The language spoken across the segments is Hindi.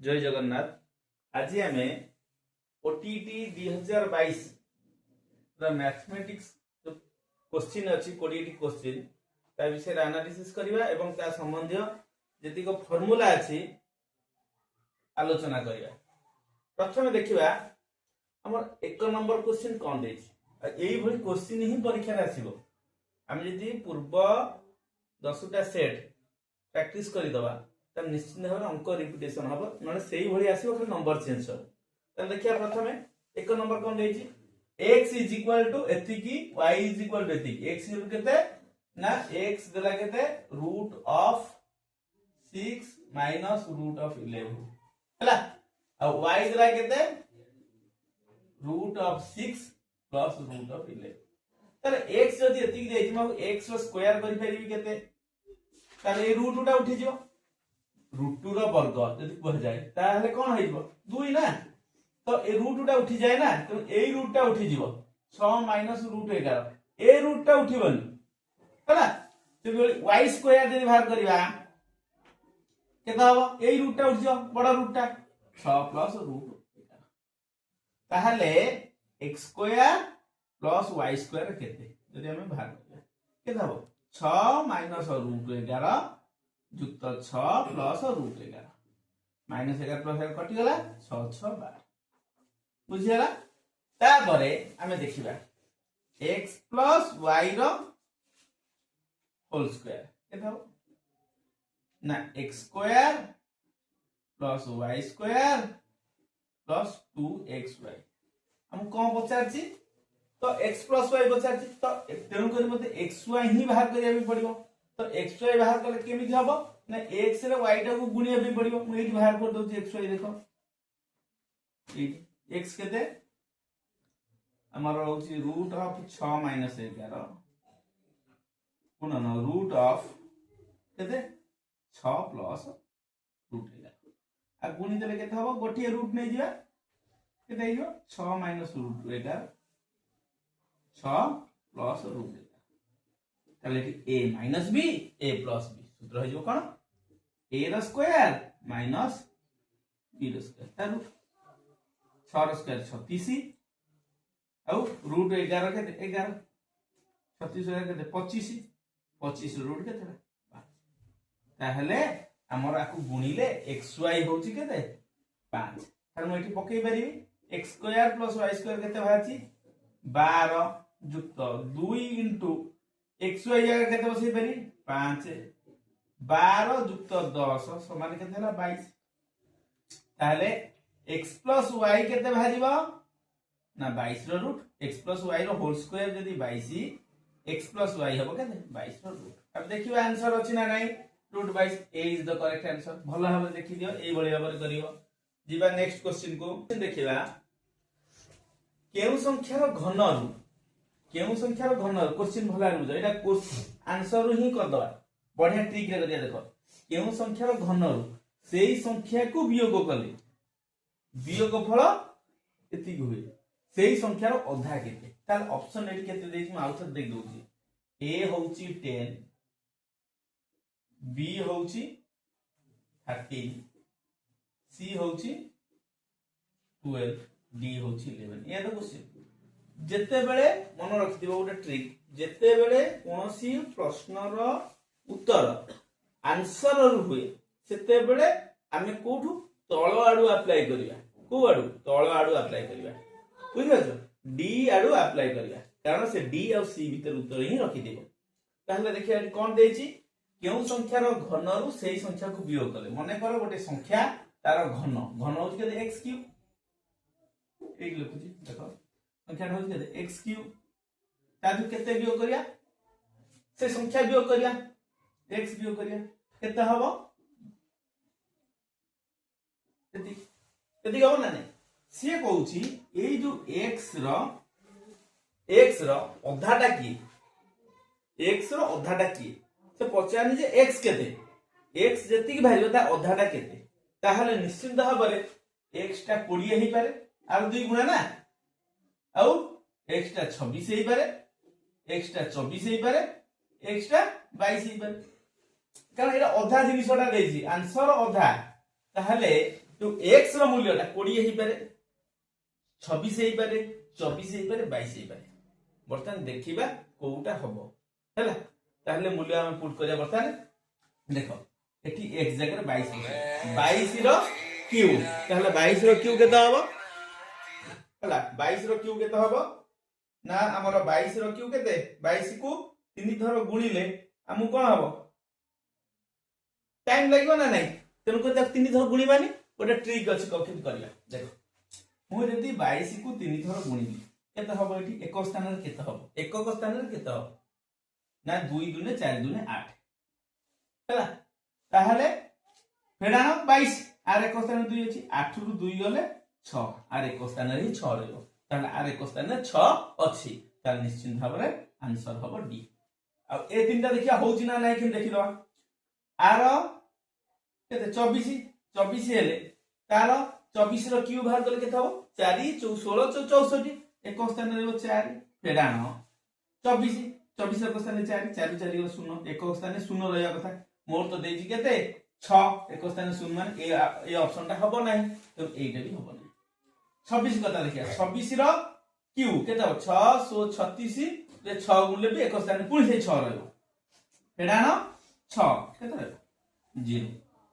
जय जगन्नाथ। आज आम ओटीटी 2022 मैथमेटिक्स क्वेश्चन अच्छी 20 क्वेश्चन ता विषय एनालिसिस करबा एवं ता संबंधी जतिक फॉर्मूला अच्छी आलोचना करबा। प्रथम देखिबा हमर एक नंबर क्वेश्चन कोन देछि एई भली क्वेश्चन ही परीक्षा रे आसीबो। हम जदि पूर्व 10टा सेट प्रैक्टिस करि दबा तब निश्चित भाव अंक रिपिटेशन हम ना से आसो खाली नंबर चेंज हो। देखिए प्रथम एक नंबर कौन देछि x इज इक्वल टू एतिकी y इज इक्वल टू एतिकी x केते ना x देला केते root of 6 minus root of 11 हला और y देला केते root of 6 plus root of 11 तर x जदी एतिकी देछि म x रो स्क्वायर करि फेरिबी केते ताले ए रूट उटा उठी जिवो रूट 2 रो वर्ग जदी कह जाए ताहले कोन होइबो 2 ना तो ए रूट उटा उठी जाए ना तो ए रूट टा उठी जिवो 6 माइनस रूट 11 ए रूट टा उठिबनी हला तो y स्क्वायर जदी बाहर करबा केता हो ए रूट टा उठियो बडा रूट टा 6 प्लस रूट 11 ताहले x square plus y square केते जदी हम बाहर करबा केता हो 6 माइनस रूट 11 जुक्त 6 प्लस रूट 11 माइनस 11 प्लस 11 कटि गला 6 6 12 बुझियला। तापरे हमें देखिबा x प्लस y रो होल स्क्वायर केता हो ना x square plus y square plus 2xy हम कोन पचारछि तो x प्लस y पचारछि तो तेनु करी मते xy ही बाहर करिया भी पड़िबो तो xy बाहर कले केमिति हबो ना x रे y टा को गुणिया भी पड़िबो म एठी बाहर कर दउछि xy देखो x केते हमर होछि रूट ऑफ 6 माइनस 11 पुनः रूट ऑफ केते 6 प्लस रूट 11 आ गुणी देले केते हबो गोटिए रूट नै जिया केते हियो 6 माइनस रूट 11 6 प्लस रूट 11 ताले a minus b a plus b सूत्र हो कोन a रो स्क्वायर माइनस b रो स्क्वायर तारु 6 रो स्क्वायर 36 और रूट 11 के 11 36 के 25 25 रूट केते 5 ताहले हमर आकु गुणिले xy होची केते 5 तर म एठी पकेई परिबी x square plus y square केते भाची 12 जुक्त 2 इनटू xy जगह केते बसई परी 5 12 जुक्त 10 समान केते हला 22 ताले x प्लस y केते भाजिबो ना 22 रो रूट x प्लस y रो होल स्क्वायर जदी 22 x प्लस y हबो केते 22 रो रूट। अब देखियो आंसर अछि ना नाही root 22 a is the correct answer. भलो भाबे देखि दियो एई बळी भाबे करियो। जीवा नेक्स्ट क्वेश्चन को देखिबा केउ संख्यार घनरु क्वेश्चन भला आनु एटा आंसर ही कर दवा बढ़िया ट्रिक रे करिया देखो केउ संख्यार घनरु सेही संख्या को वियोग कले वियोग फल एति हुए सेही संख्यार अधा केते ताल ऑप्शन एटी केते देछि म आउथर देख दोछि a होछि 10 b होछि 13 c होछि 12 d होछि 11 या तो क्वेश्चन जेते बेले मन रखि दिबो गोटे ट्रिक जेते बेले कोनोसी प्रश्नर उत्तर आंसर रु हुए सेते बेले आमे कोठु तळ आडू अप्लाई करिया को आडू तळ आडू अप्लाई करिया बुझियो डी आडू अप्लाई करिया कारण से डी और सी भीतर उत्तर ही रखि देबो। ताहले देखिया कोन देछि केउ संख्यार घन रु सेही संख्या को वियोग करे माने कर गोटे संख्या तार घन होछि केते x क्यूब एक लिखुछि देखो संख्या होछि केते x क्यूब तादु केते वियोग करिया से संख्या वियोग करिया x वियोग करिया केते हबो यदि हो ना नहीं सी कहूची ए जो x रो अधाटा की x रो अधाटा की से पचारनी जे x केते x जति की भाइलो ता अधाटा केते ताहले निश्चित भाबरे x टा 20 हेई पारे आर 2 गुणा ना आउ x टा 26 हेई पारे x टा 24 हेई पारे x टा 22 हेई पारे कारण एटा अधा जिनिसटा देछि आंसर अधा ताहले तो x रो मूल्यटा 20 हेई पारे 26 हेई पारे 24 हेई पारे 22 हेई पारे बर्तमान देखिबा कोउटा हबो हैला ताहले मूल्य हम पुट करिया बर्तमान देखो एठी x जगह 22 रो q ताहले 22 रो q केता हबो हैला 22 रो q केता हबो ना हमर 22 रो q केते 22 को 3 थर गुणिले हमु कोन हबो टाइम लागो ना नहीं तेनु को 3 थर गुणिबानी गोटे ट्रिक अछि कखित करिया देखो मु जदी 22 को 3 थर गुणिली केते हबो एठी एक स्थान रे केते हबो एकक स्थान रे केते हबो ना 2 दुने 4 दुने 8 हैला ताहले फेडानो 22 आर एक स्थान रे 2 अछि 8 रु 2 गले 6 आर एक स्थान रे 6 रहबो ताहले आर एक स्थान रे 6 अछि ताहले निश्चित भाव रे आंसर हबो डी आ ए तीनटा देखिया होउची ना नाही कि देखि दवा आर केते 24 24 हेले तार 24 रो क्यू बाहर करले केते हबो 4 16 64 एक स्थान रे 4 फेडानो 24 24 एक स्थान रे 4 4 4 गो 0 एक स्थान रे 0 रहया कथा मोर तो देजी केते 6 एक स्थान रे 0 माने ए ऑप्शन टा हबो नाही तो एटा भी हबो नाही 26 कथा देखिया 26 रो क्यू केते हबो 636 रे 6 गुणले भी एक स्थान रे पुणी से 6 रहयो फेडानो 6 केते रहयो 0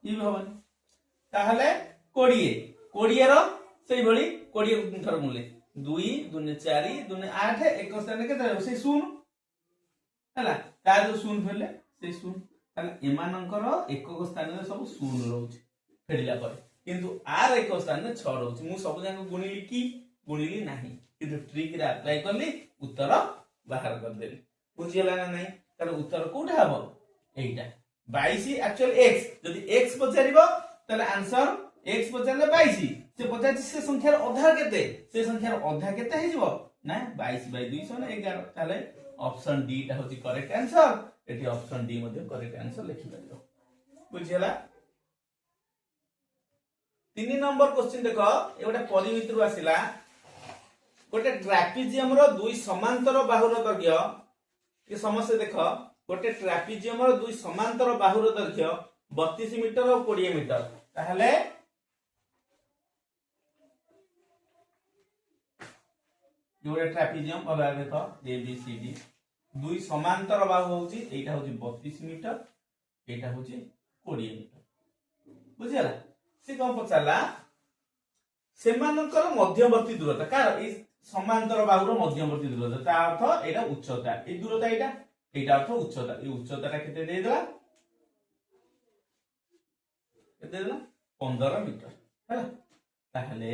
ई भी हबो ताहले 20 20 रो सेही भली 20 थर गुणले 2 दुने 4 दुने 8 एक स्थान रे केते रहयो से 0 हला ता जो 0 फेले से 0 ताले एमानकर एकक स्थान रे सब 0 रहउची फेडिला पर किंतु आर एक स्थान रे 6 रहउची मु सब जाक गुणिली की गुणिली नाही किंतु ट्रिक रे अप्लाई करली उत्तर बाहर कर देली बुझियला ना नहीं ताले उत्तर कोठा हबो एटा 22 एक्चुअल x जदी x पचारिबो ताले आंसर x पचारले 22 से 85 से संख्यार आधा केते से संख्यार आधा केते हे जिवो ना 22/200 ना 11 ताले ऑप्शन डी टा होती correct answer eighty option D मध्ये करेक्ट आंसर लिखि परियो बुझियला 3 नंबर क्वेश्चन देखो एगोटा परिमित रु आसिला गोटे ट्रापेजियम रो दुई समांतर बाहुर दैर्घ्य ये समस्या देखो गोटे ट्रापेजियम रो दुई समांतर बाहुर दैर्घ्य 32 मीटर और 20 मीटर ताहले जोड़े ट्रापेजियम अब देखो ए बी सी डी दुई समांतर बाहु होउची एटा होउची 32 मीटर एटा होउची 20 मीटर बुझियला से कोन पचाला सेमानकर मध्यवर्ती दूरता कार ए समांतर बाहुर मध्यवर्ती दूरता ता अर्थ एटा उच्चता ए दूरता एटा अर्थ उच्चता ए उच्चताटा केते दे देला केते देला 15 मीटर हैला ताहले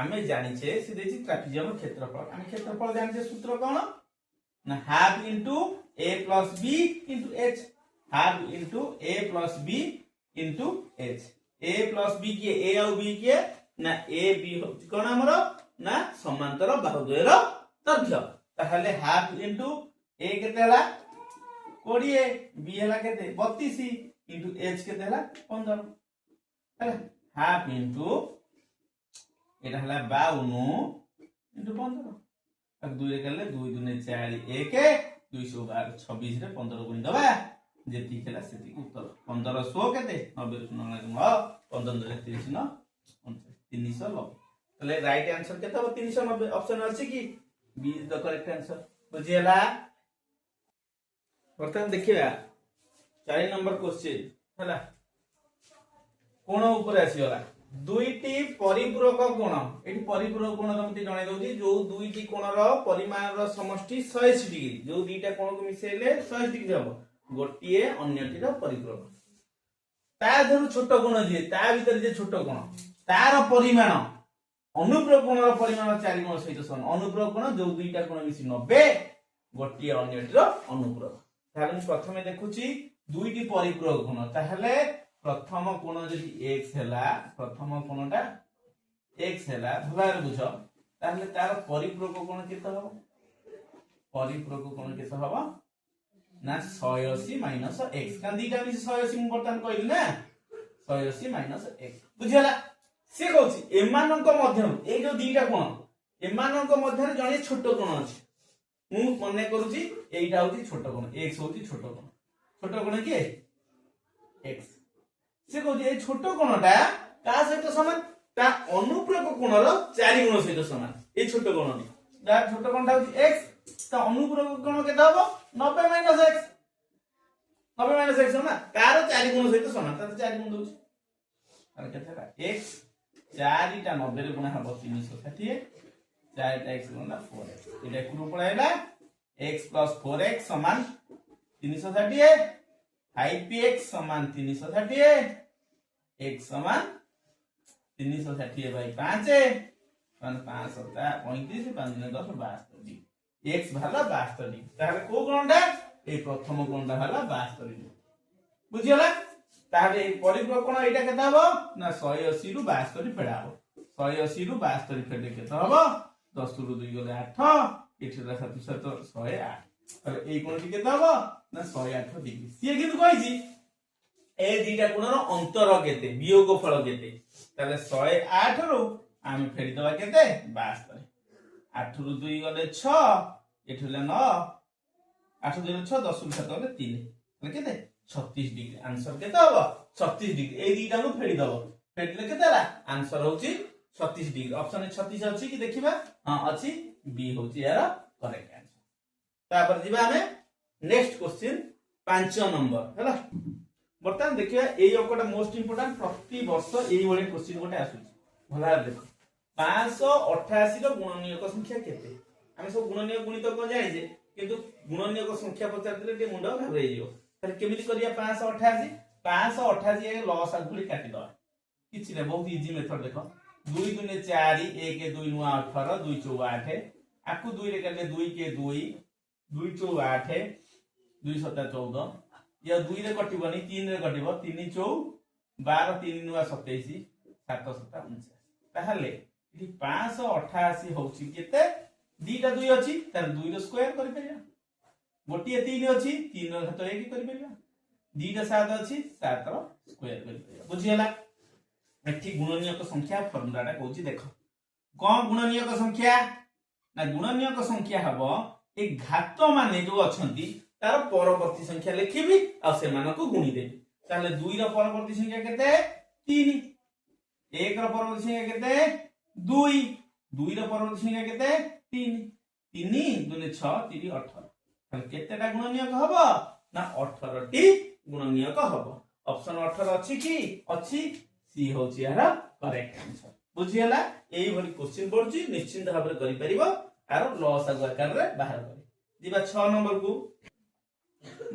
आमे जानिछे से देछि ट्रापेजियम क्षेत्रफल आमे क्षेत्रफल जानिछे सूत्र कोन ना half into a plus b into h half into a plus b into h a plus b के a और b के ना a b कोन हमरो ना समांतर बाहु द्वयर दैर्घ्य ताहले हाफ इनटू a केते हला 20 b हला केते 32 इनटू h केते हला 15 हला हाफ इनटू एटा हला 52 इनटू 15 अब 2 करले 2 दुने 4 1 212 26 रे 15 गुण दबा जेती केला सेती उत्तर 1500 केते 90 9 15 रे 30 न 390 तले राइट आंसर केते हो 390 ऑप्शन अछि कि B is the correct answer बुझियला बर्तन देखिया 4 नंबर क्वेश्चन हला कोण ऊपर आसीगला दुईटी परिपूरक कोण एठी परिपूरक कोण तमते जणाई दउची जो दुईटी कोणर परिमाण रो समष्टि 180 डिग्री जो दुईटा कोण को मिसेले 180 डिग्री हबो गोटिए अन्यटीर परिपूरक ता धरु छोट कोण जे ता भीतर जे छोट कोण तार परिमाण अनुप्रयोग कोणर परिमाण 4 गुण सहित समान अनुप्रयोग कोण जो दुईटा कोण मिसी 90 गोटिए अन्यटीर अनुप्रयोग ताले प्रथमे देखुची दुईटी परिपूरक कोण ताहले प्रथम कोण जदि x हैला प्रथम कोणटा x हैला भलार बुझ ताहले तार परिपूरक कोण केते हबो परिपूरक कोण केते हबो ना 180 - x कांदीटा भी 180 मु बर्तन कहली ना 180 - x बुझियला से कहूची एमानक मध्य ए जो दीटा कोण एमानक मध्य जणे छोट कोण अछि मु मने करूची एइटा होची छोट कोण x होची छोट कोण के x से कहूची ए छोट कोणटा का सहित समान ता अनुप्रयोग कोणर 4 गुण सहित समान ए छोट कोण दा छोट कोणटा होची x ता अनुप्रयोग कोण केता हबो 90 - x 90 - x ना कार 4 गुण सहित समान ता 4 गुण दोची अरे केता x 4 टा 90 रे गुण हबो 360 4 टा x गुण 4x एटा कुन पळाइला x + 4x समान 360 5px समान 360 x समान 360 बाई 5 मान 5 7 35 5 10 62 x भाला 62 तारे को कोनडा ए प्रथम कोनडा भाला 62 बुझियला तारे परिपूरक कोन एटा केता हबो ना 180 रु 62 फेडा हबो 180 रु 62 फेडे केता हबो 10 रु 2 गले 8 एठरा 7 7 108 अरे ए कोनटी केता हबो ना 108 डिग्री सिए किंतु कहिजी ए दीटा गुणर अंतर केते वियोगफल केते ताले 108 रु आमे फेडी दबा केते 72 8 रु 2 गले 6 एठले 9 8 2 6 10 रु 7 गले 3 ताले केते 36 डिग्री आंसर केते हबो 36 डिग्री ए दीटा नु फेडी दबो फेडले केते ला आंसर होची 36 डिग्री ऑप्शन 36 अछि कि देखिबा हां अछि बी होची यार करेक्ट आंसर तापर जिबा हमें नेक्स्ट क्वेश्चन 5 नंबर हैला बर्तमान देखिए एई अकटा मोस्ट इंपोर्टेंट प्रति वर्ष एई बळे क्वेश्चन गोटे आसु भला देखो 588 रो गुणनीयक संख्या केते हम सब गुणनीयक गुणित को जाय जे किंतु गुणनीयक संख्या पचार दिले ते मुंडा घबराई जियो तर केमिति करिया 588 ए लॉस आगुली काटि दो किछि ने बहुत इजी मेथड देखो 2 दुने 4 1 2 नुआ 18 2 4 8 आकु 2 रे करले 2 के 2 2 4 8 2 7 14 या 2 रे कटिबनी 3 रे कटिबो 3 4 12 3 नुआ 27 7 7 49 ताहले इति 588 होछि केते दीटा 2 अछि तार 2 रो स्क्वायर करि परिया गोटिए 3 अछि 3 रो घात 1 करि परिया दीटा 7 अछि 7 रो स्क्वायर करि परिया बुझियला एठी गुणनीयक संख्या फॉर्मूलाटा कहूची देखो कोन गुणनीयक संख्या ना गुणनीयक संख्या हबो ए घात माने जो अछंती तार परवर्ती संख्या लिखिबी आ से मानको गुणी देबी ताले 2 रो परवर्ती संख्या केते 3 1 रो परवर्ती संख्या केते 2 2 रो परवर्ती संख्या केते 3 3 दुने 6 3 18 ताले केतेटा गुणनीयक हबो ना 18 टी गुणनीयक हबो ऑप्शन 18 अछि कि अछि सी होची यार करेक्ट आंसर बुझियला एई भली क्वेश्चन पड़ची निश्चित भाबरे करि परिबो आरो लॉस आकार रे बाहर करी दिबा 6 नंबर को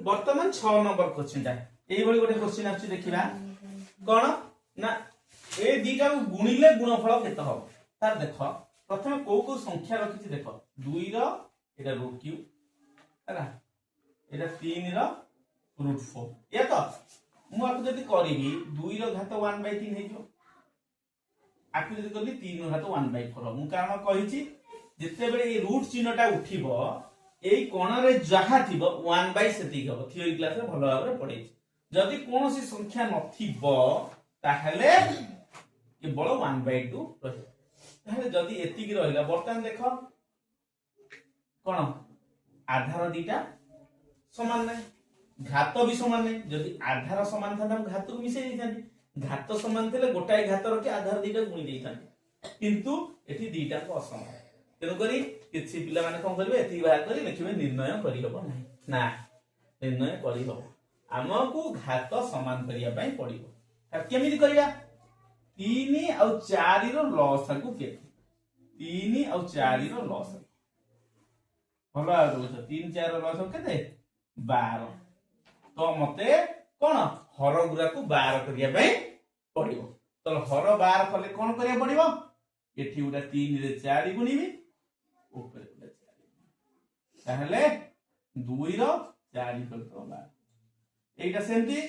वर्तमान 6 नंबर क्वेश्चन ता एई भली गोटे क्वेश्चन आछि देखिबा कोन ना ए दीटा को गुणिले गुणफल केते हो तार देखो प्रथमे को संख्या रखिछि देखो 2 रो एटा रूट क्यू हैला एटा 3 रो रूट 4 या तो मु आपको जदी करिबी 2 रो घात 1/3 हे जो आपको जदी करली 3 रो घात 1/4 मु कारण कहिछि जते बेले ए रूट चिन्हटा उठिबो एई कोण रे जहा थिबो 1/ सेति हबो थ्योरी क्लास रे भलो भाबरे पढैछि जदी कोनोसी संख्या नथिबो ताहले केवल 1/2 रहि ताहले जदी एति कि रहिला बर्तमान देखो कोन आधार दीटा समान नै घात भी समान नै जदी आधार समान था हम घात को मिसै दैथानी घात समान थिले गोटाय घात रखि आधार दीटा गुणी दैथानी किंतु एठी दीटा को असमान तेनु करी किछि पिला माने कोन करबे एति बाहर करी लिखिबे निर्णय करि हबो नै ना निर्णय करि हबो हमकु घात समान करिया पई पड़िबो त केमिति करिया 3 और 4 रो लॉस को केते 3 और 4 रो लॉस भलो आ 3 4 रो लॉस केते 12 तो मते कोन हर गुरा को 12 करिया पई पड़िबो तो हर 12 फले कोन करिया पड़िबो एठी उडा 3 रे 4 गुणीबी ऊपर उडा 4 ताहले 2 रो 4 इक्वल टू 12 एटा सेमती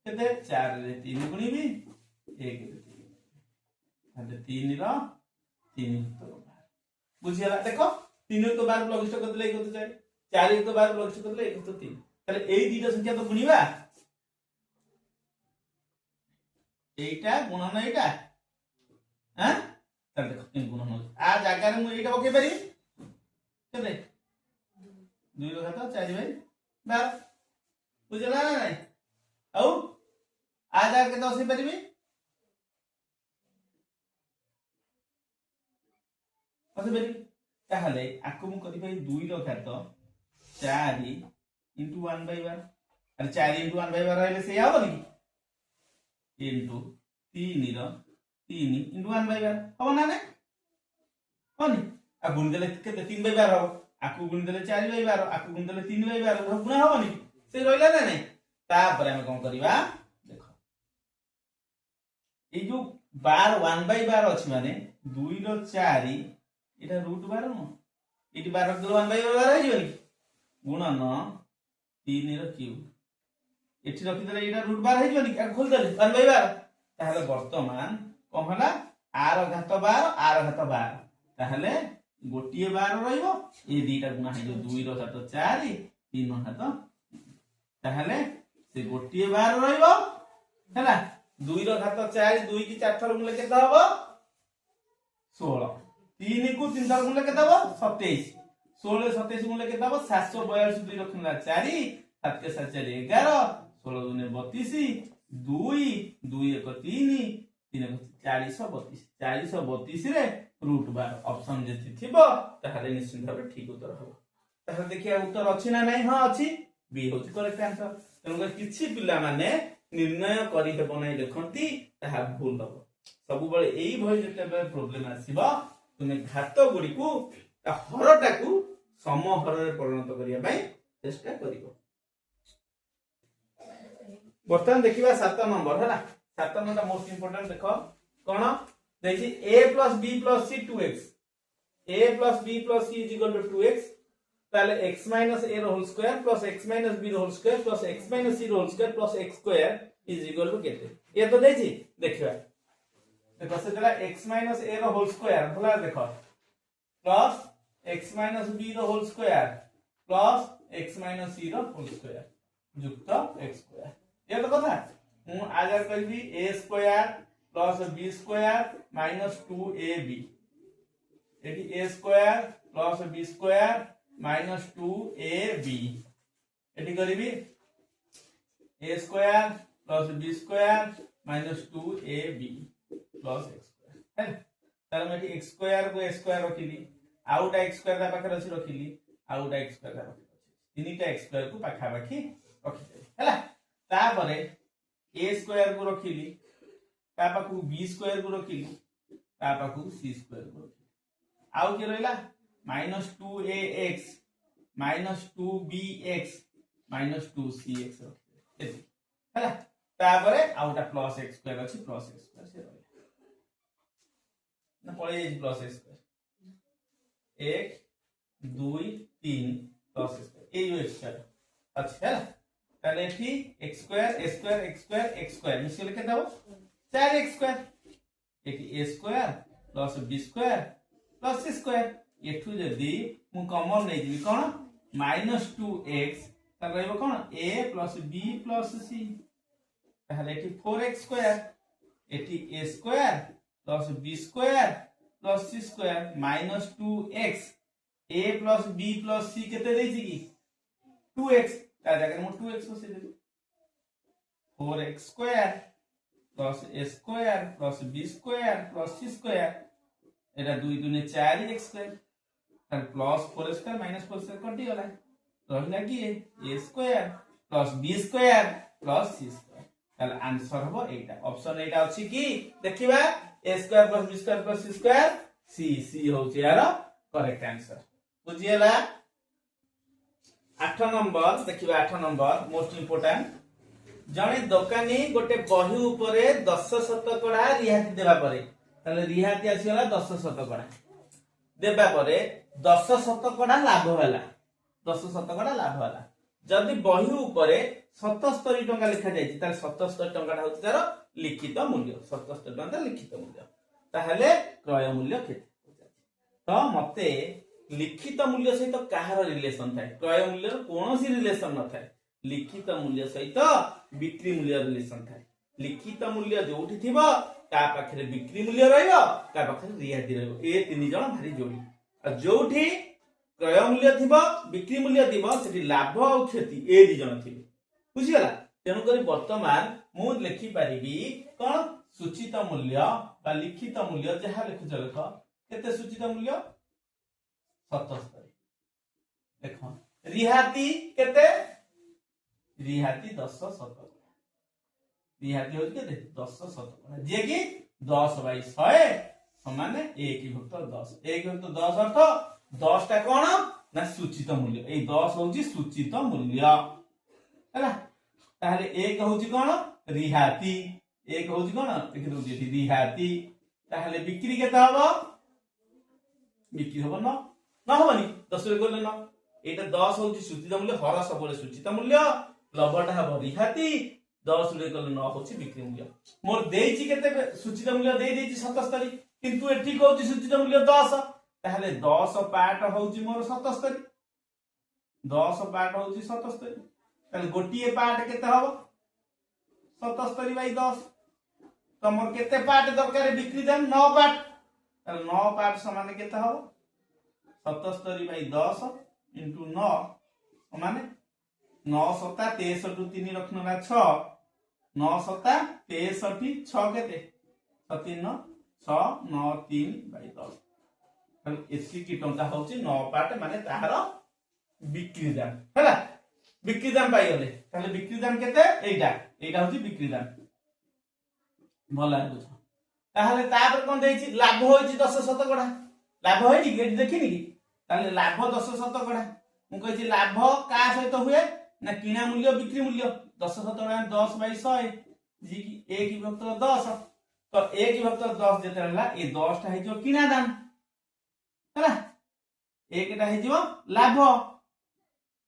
केते 4 रे 3 गुणीबी 1 रे 3 ताहले 3 रो 3 तो 12 बुझियला देखो 3 तो 12 लघुष्ठ कर देले 1 तो 4 4 तो 12 लघुष्ठ कर देले 1 तो 3 ताहले एई दीटा संख्या तो गुणीबा एटा गुणन एटा हां ताहले देखो 3 गुणन आ जागा रे मु एटा ओके परि केते 2 रो घात 4 भाई 12 बुझला ना नहीं आउ आ जागा के 10 परिबी ବସେଇ ତାହେଲେ ଆକୁ ମୁଁ କରିବି 2 ର ଘାତ 4 into 1/12 अरे 4 into 1/12 रहले से हबो नि into 3 ର 3 into 1/12 हबो ना हनी आ गुण देले केते 3/12 हबो आकु गुण देले 4/12 आकु गुण देले 3/12 गुण हबो नि से रहला ना नहीं तापर हम कोन करबा देखो ए जो 1/12 अछि माने 2 रो 4 एटा √12 न एटी 12 रो 1/12 रहि जबनि गुणन 3 रो क्यूब एठी रखि देले एटा √12 रहि जबनि आ खोल देले 1/12 ताहले वर्तमान कोन हला r घात 12 r घात 12 ताहले गोटिए 12 रहिबो ए दीटा गुणा हे जो 2 रो घात 4 3 रो घात ताहले से गोटिए 12 रहिबो हैला 2 रो घात 4 2 की 4 थर गुणले केता हबो 16 3 को 3 थर गुणले केता हबो 27 16 27 गुणले केता हबो 742 2 रखना 4 7 के 7 4 11 16 दुने 32 2 2 1 3 3 432 432 रे √12 ऑप्शन जेति थिबो ताहले निश्चित भाबे ठीक उत्तर हबो ताहले देखिया उत्तर अछि ना नहीं हां अछि बी होछि करेक्ट आंसर तनो किछि पिला माने निर्णय करि हेबो नै देखंती ताहा भूल हबो सब बेले एई भई जते बेले प्रॉब्लम आसीबो तुमे घात गुडी को ता हरटा को समहर रे परिणत करिया पई चेष्टा करिवो बर्तमान देखिबा 7 नंबर हैला 7 नंबर मोस्ट इंपोर्टेंट देखो कोन देखि a + b + c 2x a + b + c = 2x ताले x - a रो होल स्क्वायर + x - b रो होल स्क्वायर + x - c रो होल स्क्वायर + x स्क्वायर = केते ये तो देछि देखिबा देखो से देला x - a रो होल स्क्वायर भला देखो + x - b रो होल स्क्वायर + x - c रो होल स्क्वायर युक्त x स्क्वायर ये तो कथा हूं आजार करबी a square + b square - 2ab एटी a square + b square - 2ab एटी करबी a square + b square - 2ab + x square है तार में x स्क्वायर को a स्क्वायर रखिली आउटा x स्क्वायर दा पाखर अछि रखिली आउटा x स्क्वायर दा पाखर अछि तीनटा x स्क्वायर को पाखा पाखी रखिले हैला तापरे a स्क्वायर को रखिली ता पाखु b स्क्वायर को रखिली ता पाखु c स्क्वायर को रखिली आउ के रहला -2ax - 2bx - 2cx रखिले हैला तापरे आउटा प्लस x स्क्वायर अछि प्लस x स्क्वायर से रहला ना पळे जे plus x square 1 2 3 plus x square ए x स्क्वायर अच्छा हैला ताले थी x square a square x square x square मिसल के दाओ 4x स्क्वायर एटी a square plus b square plus c square एठु जदी मु कॉमन नै दिबी कोन -2x त रहइबो कोन a + b + c ताहले एटी 4x स्क्वायर एटी a square plus b square plus c square -2x a + b + c केते दैछि की 2x ता जगह मु 2x बसे देबी 4x square plus a square plus b square plus c square Etah 2 2 4x square तार प्लस 4 स्क्वायर माइनस 4 स्क्वायर कटि गला रहला कि a square plus b square plus c square ताल आंसर हो एटा ऑप्शन एटा अछि कि देखिबा a square plus b square plus c square c होछि यार करेक्ट आंसर बुझियला 8 नंबर देखिबा 8 नंबर मोस्ट इंपोर्टेंट जणे दुकानी गोटे बही ऊपर 10% रिहाती देबा परे ताले रिहाती आसीला 10% देबा परे 10% लाभ होला 10% लाभ होला जदी बही ऊपर 77 टंका लिखा जायछि ताले 77 टंका होछि तार लिखित मूल्य 77 टंका लिखित मूल्य ताहले क्रय मूल्य केते तो मते लिखित मूल्य सहित काहार रिलेशन थाए क्रय मूल्य कोनोसी रिलेशन न थाए लिखित मूल्य सहित बिक्री मूल्य रिलेशन थाए लिखित मूल्य जोठी थिबो ता पाखरे बिक्री मूल्य रहइबो ता पाखरे रियाती रहइबो ए तीन जण भारी जोड़ी आ जोठी क्रय मूल्य थिबो बिक्री मूल्य थिबो सेठी लाभ और क्षति ए दी जण थिबे बुझियला तेनु करी वर्तमान मु लिखि परिबी कोन सूचित मूल्य बा लिखित मूल्य जहा लिखु लेख केते सूचित मूल्य 77 देखो रिहाती केते रिहाती 10 शतकड़ा रिहाती होची केते 10 शतकड़ा जे कि 10 बाई 100 समान 1 भक्त 10 1 भक्त 10 अर्थ 10 टा कोन ना सूचित मूल्य ए 10 होची सूचित मूल्य हैला ताहले 1 होची कोन रिहाती 1 होची कोन देखि दउ जेठी रिहाती ताहले बिक्री केते हबो बिक्री हबो न हबनी 10 रे करले न एटा 10 होची सूचित मूल्य हर सबले सूचित मूल्य लबटा हबो रिहाती 10 रे करले न होची बिक्री मूल्य मोर देइची केते सूचित मूल्य देइ देइची 77 किंतु एठी कहउची सूचित मूल्य 10 ताहले 10 पार्ट होउची मोर 77 10 पार्ट होउची 77 ताहले गोटिए पार्ट केते हबो 77 बाई 10 तमर केते पार्ट दरकार बिक्री दाम 9 पार्ट ताहले 9 पार्ट समान केते हबो 77 बाई 10 इंटू 9 समान 9 सता 63 3 रखना 6 9 सता 63 6 केते 3 6 9 3 बाई 10 एसी की टंका होची 9 पार्ट माने ताहार बिक्री दाम हैला बिक्री दाम पाई गले ताले बिक्री दाम केते एटा होची बिक्री दाम भला बुझ ताहले तापर कोन देइची लाभ होइची 10 शतकड़ा लाभ होइची गेट देखिनी की ताले लाभ 10 शतकड़ा मु कहिची लाभ का सहित हुए ना किना मूल्य बिक्री मूल्य 10 शतकड़ा 10 बाई 100 जी की 1 भक्त 10 तो 1 भक्त 10 जेते रहला ए 10 टा हे जो किना दाम हैला एकटा हे जो लाभ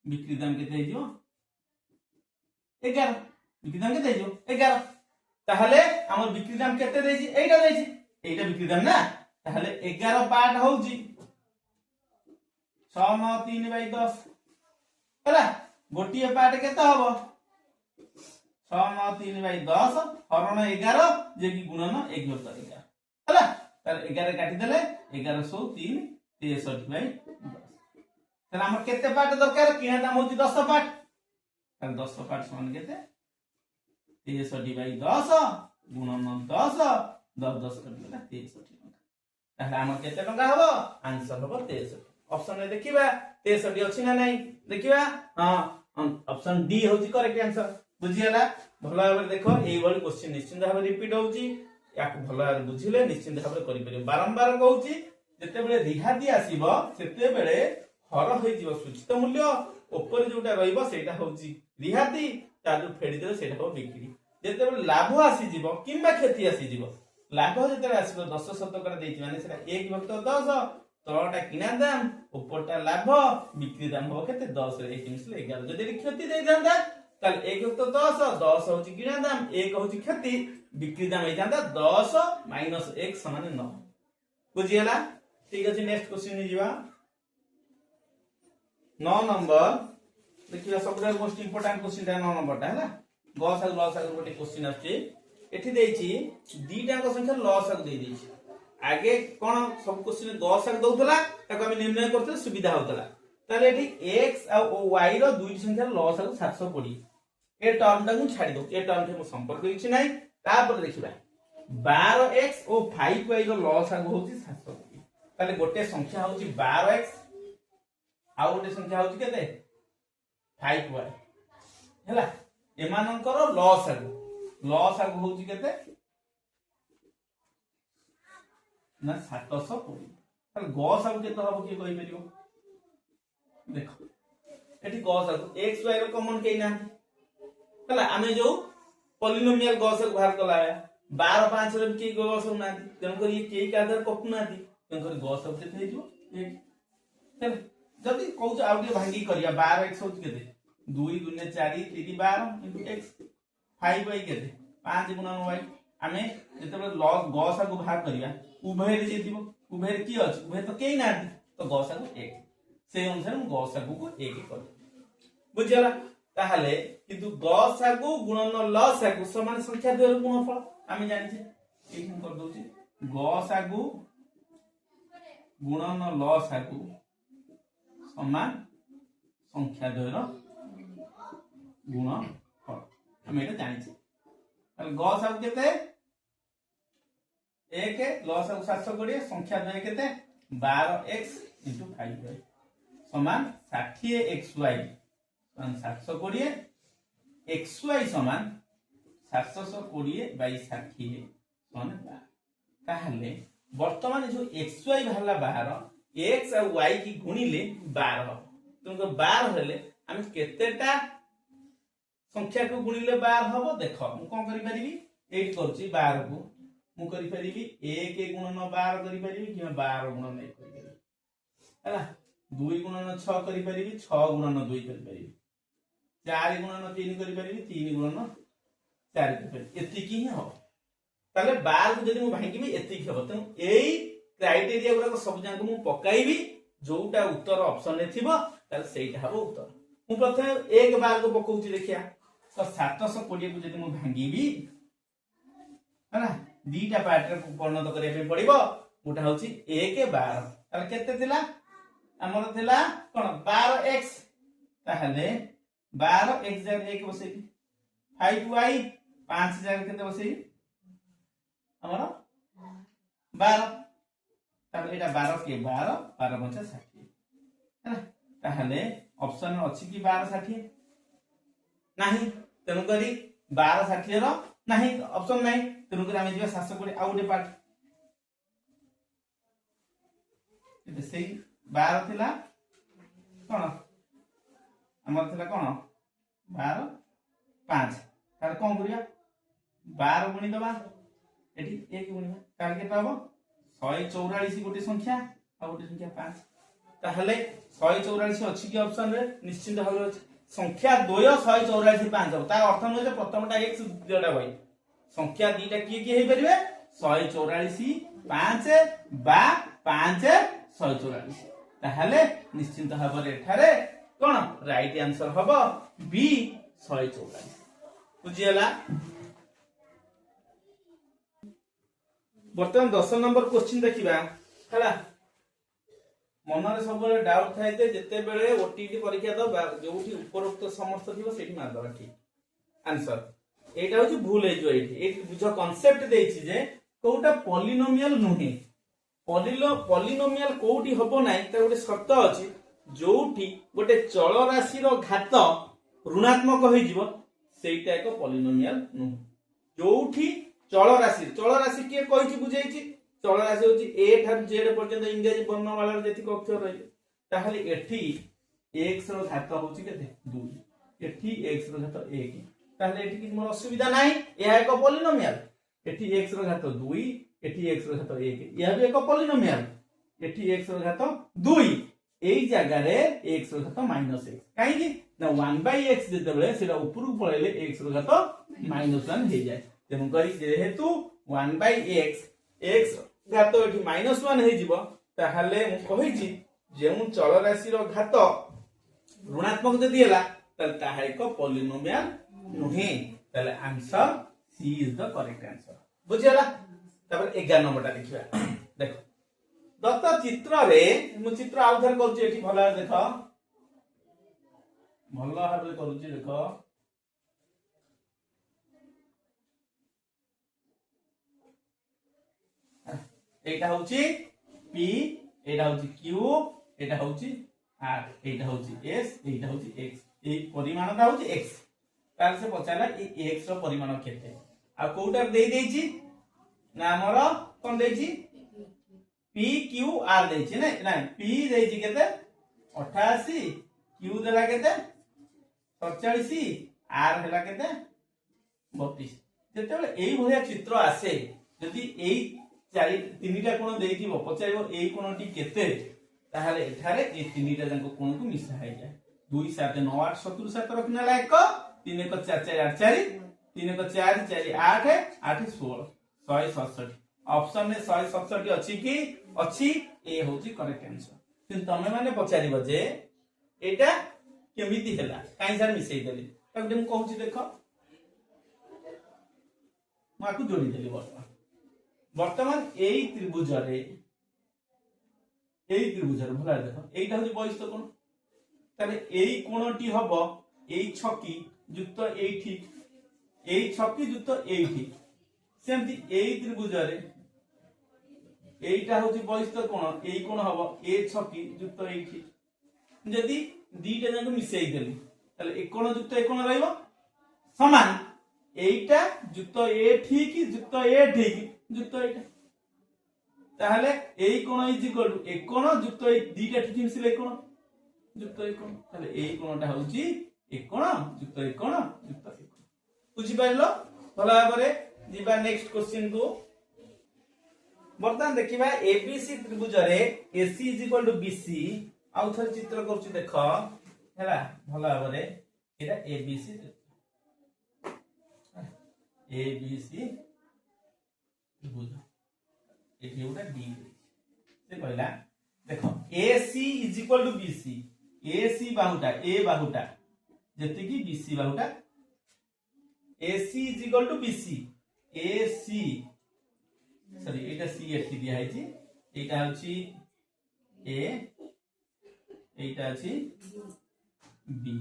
बिक्री दाम केते हे जो 11 बिक्री दाम केते हे जो 11 ताहले हमर बिक्री दाम केते देछि एटा बिक्री दाम ना ताहले 11 पार्ट होउची 6 9 3 बाई 10 हैला गोटिए पार्ट केते हबो 6 9 3 बाई 10 हरण 11 जे कि गुणन 1 भक्त 11 हैला ताले 11 काटी देले 1103 63 बाई 10 ताले हमर केते पार्ट दरकार किना दाम होची 10 पार्ट ताले 10 पार्ट समान केते 63 बाई 10 गुणन 10 10 10 कर देला 63 टका ताले हमर केते टका हबो आंसर हबो 63 ऑप्शन में देखिबा 63 अछि ना नहीं देखिबा हां ऑप्शन डी होची करेक्ट आंसर बुझियला भलो भाबे देखो एई बडी क्वेश्चन निश्चित भाबे रिपीट होउची याक भलो भाबे बुझिले निश्चित भाबे करि परियो बारंबार कहउची जते बेले रिहाती आसीबो सेते बेले हर होई जीव सूचित मूल्य ऊपर जोटा रहइबो सेटा होउची रिहाती ताजु फेडी देले सेटा हो बिक्री जते बेले लाभ आसी जीवो किंबा क्षति आसी जीवो लाभ जते आसीबो 10 शतकड़ा देइची माने सेटा 1 भक्त 10 तळटा किना दाम ऊपरटा लाभ बिक्री दाम हो केते 10 रे 1 मिसले 11 जदि क्षति देइ जांदा ताले 1 भक्त 10 10 होची किना दाम 1 होची क्षति बिक्री दाम हे जांदा 10 माइनस 1 समान 9 बुझियला ठीक अछि नेक्स्ट क्वेश्चन नि जीवा 9 नंबर देखिया सबसे मोस्ट इंपोर्टेंट क्वेश्चन ता 9 नंबर ता हैला गॉस और लॉस आगु गोटे क्वेश्चन आछि एठी देइछि दीटा को संख्या लॉस आगु देइ देइछि आगे कोन सब क्वेश्चन गॉस आगु दउतला ताको हम निर्णय करते सुविधा होतला ताले एठी x और y रो दुई संख्या लॉस आगु 720 ए टर्म ता मु छाडी दउ ए टर्म के मु संपर्क किछि नै तापर देखिबा 12x और 5y रो लॉस आगु होछि 720 ताले गोटे संख्या होछि 12x आ गोटे संख्या होछि केते 5y हैला एमानकर लॉस आगु होउची केते ना 720 ताले गॉस आगु केते हबो की कहि परियो देखो एठी गॉस आगु x y रो कॉमन केइ ना हैला आमे जो पॉलिनोमियल गॉस आगु बाहर कला 12 5 रे की गॉस ना तन कर ये केइ का आधार कटु ना तन कर गॉस आगु केते हे जो हैला जदी कहू आउटे भांगी करिया 12x होउची केते 2 गुणे 4 3 12 इनटू x 5y केते 5 गुणन y आमे जेते लॉस गॉस आगु भाग करिया उभय रे जेतिबो उभय की अछि उभय तो केइ ना तो गॉस आगु 1 से अनुसार हम गॉस आगु को 1 कर बुझियला ताहाले किंतु गॉस आगु गुणन लॉस आगु समान संख्या द्वय रो गुणफल आमे जानि छे एक हम कर दोची गॉस आगु गुणन लॉस आगु समान संख्या द्वय रो गुणफल हम एटा जानि छे ताले गॉस आगु केते 1 लॉस आगु 720 संख्या द्वय केते 12x इंटू 5y समान 60xy समान 720 xy समान 720 बाई 60 समान 12 ताहले वर्तमान जो xy बाहरला बाहर x और y की गुणिले 12 तुमको 12 हेले हम केतेटा संख्या को गुणिले 12 हबो देखो मु कोन करि परिबी 8 करछि 12 को मु करि परिबी 1 गुणन 12 करि परिबी कि 12 गुणन 1 करि परिबी हैला 2 गुणन 6 करि परिबी 6 गुणन 2 करि परिबी 4 गुणन 3 करि परिबी 3 गुणन 4 करि परिबी एति की हो ताले 12 को जदि मु भांगिबी एति की हो त एई क्राइटेरिया गुरा को सब जांक मु पकाइबी जोटा उत्तर ऑप्शन ने थिबो ताले सेइटा हबो उत्तर मु प्रथमे 1 12 को पकोउची देखिया तो 720 को जदि मु भांगिबी हैला दीटा पार्ट रे परिणत करिया पे पड़िबो गोटा होची 1 12 ताले केते थिला हमर थिला कोन 12x ताहले 12x जगह 1 बसै 5y 5 जगह केते बसै हमर 12 ताहले एटा 12 के 12 12 पंचा 60 हैला ताहले ऑप्शन अछि कि 12 60 नाही तेनु करी 12 60 रो नाही ऑप्शन नाही तेनु करी हम जिबा 720 आ गोटे पार्ट एते सेही 12 थिला कोन हमर थिला कोन 12 5 तार कोन करिया 12 गुणी दबा एठी 1 गुणी तार केटा हबो 144 गोटे संख्या आ गोटे संख्या 5 ताहले 144 अछि कि ऑप्शन रे निश्चित भाव अछि संख्या 2 144 5 ता अर्थ न जे प्रथमटा x द्वितीयटा y संख्या दीटा की हे परिबे 144 5 बा 5 144 ताहले निश्चित भाव रे एठारे कोन राइट आंसर हबो बी 144 बुझियला बर्तमान 10 नंबर क्वेश्चन देखिबा हला मन रे सब बेले डाउट थाए जे जते बेले ओटीटी परीक्षा दो जोठी उपरोक्त समस्त थिबो सेठी मार दबा ठीक आंसर एटा होची भूल हे जो एठी बुझ कांसेप्ट देछि जे कोउटा पॉलिनोमियल नुहे पॉलिनोमियल कोउटी हबो नाही त गोटे शर्त अछि जोठी गोटे चल राशि रो घात ऋणात्मक होई जिवो सेटा एक पॉलिनोमियल नु जोठी चल राशि के कहिछि बुझाइछि चल राशि होची a ठार z पर्यंत इंग्रजी वर्णमाला जेति अक्षर रही ताहले एठी x रो घात होची केते 2 एठी x रो घात 1 ताहले एठी कि मोर असुविधा नाही एहा एक पॉलिनोमियल एठी x रो घात 2 एठी x रो घात 1 एहा भी एक पॉलिनोमियल एठी x रो घात 2 एई जगह रे x रो घात -x काहे कि ना 1/x जेते बेले सेटा ऊपर पळेले x रो घात -1 हे जाय तेनु करी जेहेतु 1/x x घात एठी -1 हे जिवो ताहले मु कहिछि जेउ चल राशि रो घात ऋणात्मक जदि हला त ताहा एक पॉलिनोमियल नुहे ताले answer C is the correct answer बुझियला तबर 11 नंबरटा देखिबा देखो दत्त चित्र रे मु चित्र आउथर करछि एठी भला देखो भला भाबे करूछि देखो एटा होची p एटा होची q एटा होची r एटा होची s एटा होची x ए परिमाणटा होची x तार से पचाला ए x रो परिमाण केते आ कोउटा देई देइची ना हमर कोन देइची p q r देइची ना p देइची केते 88 q देला केते 47 r हेला केते 32 जेतेबेले एई भलिया चित्र आसे जदि एई चारि तीनटा कोण देइथिबो पचाइबो एई कोणटी केते ताहाले एठारे ए तीनटा जंको कोण को मिसा हाय जाय 2 7 9 8 70 7 रखनाला 1 3 1 4 4 8 4 3 1 4 4 8 8 16 167 ऑप्शन में 167 अछि कि अछि ए होची करेक्ट आंसर किंतु तमे माने पचारिबो जे एटा केमिति हैला काई सर मिसई देली तब हम कहूची देखो माकु जोड़ी देली वर्तमान एई त्रिभुज रे भला देखो एइटा होची बहिस्थ कोण तबे एई कोणटी हबो एई छकी युक्त एइठी एई छकी युक्त एइठी सेमति एई त्रिभुज रे এইটা হচ্ছে বহিস্থ কোণ, এই কোণ হব এ ছকি যুক্ত এই ঠিক। যদি দুইটা যাক মিশাই দেলি তাহলে এ কোণ যুক্ত এ কোণ রহিব সমান এইটা যুক্ত এ ঠিক যুক্ত এ ঠিক যুক্ত এইটা, তাহলে এই কোণ ইজ ইকুয়াল টু এ কোণ যুক্ত এই দুইটা ঠিক মিশিলে এই কোণ যুক্ত এই কোণ, তাহলে এই কোণটা হচ্ছে এ কোণ যুক্ত এই কোণ যুক্ত এই কোণ। বুঝি পাইলো ভালো ভাবে। ଯିବା নেক্সট क्वेश्चन को। বর্তমান দেখিবা এবিসি ত্রিভুজরে AC is equal to BC. আউ থরে চিত্র করছি দেখ হেলা ভালো ভাবে। এটা এবিসি এবিসি ত্রিভুজ এটি ওটা ডি সে কইলা দেখো AC is equal to BC. AC বাহুটা এ বাহুটা যেতিকি বিসি বাহুটা AC is equal to BC. AC sorry এটা সি এটি দিয়া হইছি, এইটা হচ্ছে এ এইটা আছে বি,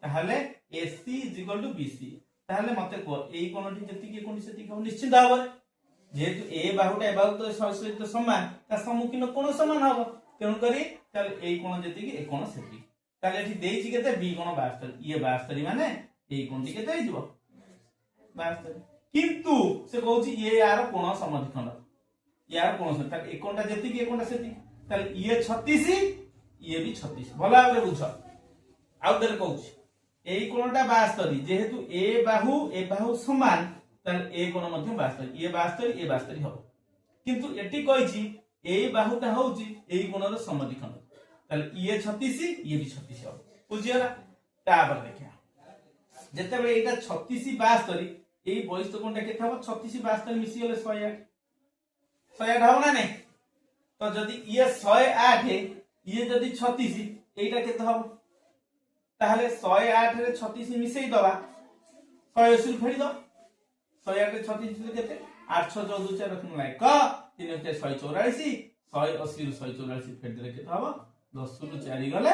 তাহলে AC is equal to BC. তাহলে মতে কো এই কোণটি যেতিকি কোণটি সেতিকি হবে নিশ্চিত হবে, যেহেতু এ বাহুটা এ বাহু তো সহিত সমান তার সম্মুখীন কোণ সমান হবে, তেণু করি তাহলে এই কোণ যেতিকি এই কোণ সেতিকি। তাহলে এটি দেইছি কেতে বি কোণ 72, ইয়ে 72 মানে এই কোণটি কেতে হই যাব 72, কিন্তু সে কହୁଛି ইয়ে यार কোণ সমদ্বিখণ্ড ইয়ার কোণ সমান, তাহলে এই কোণটা যেতিকি এই কোণটা সেতিকি, তাহলে ইয়ে 36 ইয়ে भी 36 ভালো ভাবে বুঝ। আউ দের কହୁଛି এই কোণটা 72 যেহেতু এ বাহু সমান তাহলে এ কোণ মধ্যে 72 ইয়ে 72 এ 72 হবে, কিন্তু এটি কইছি এই বাহুটা হଉଛି এই কোণর সমদ্বিখণ্ড, তাহলে ইয়ে 36 ইয়ে भी 36 হবে বুঝিলা। তারপর দেখিয়া যেতেবেলে এইটা 36 72 এই বহিস্থ কোণটা কেতে হবে 36 72 মিশি গলে 108 108 হবে না নাই, তো যদি ইয়ে 108 ইয়ে যদি 36 এইটা কেতে হবে, তাহলে 108 রে 36 মিশাই দবা 180 ফেরি দাও, 108 রে 36 রে কেতে 8 6 14 4 রকম নাই ক 3 হচ্ছে 184 180 ରୁ 184 ফেরি দিলে কেতে হবে 10 ରୁ 4 গলে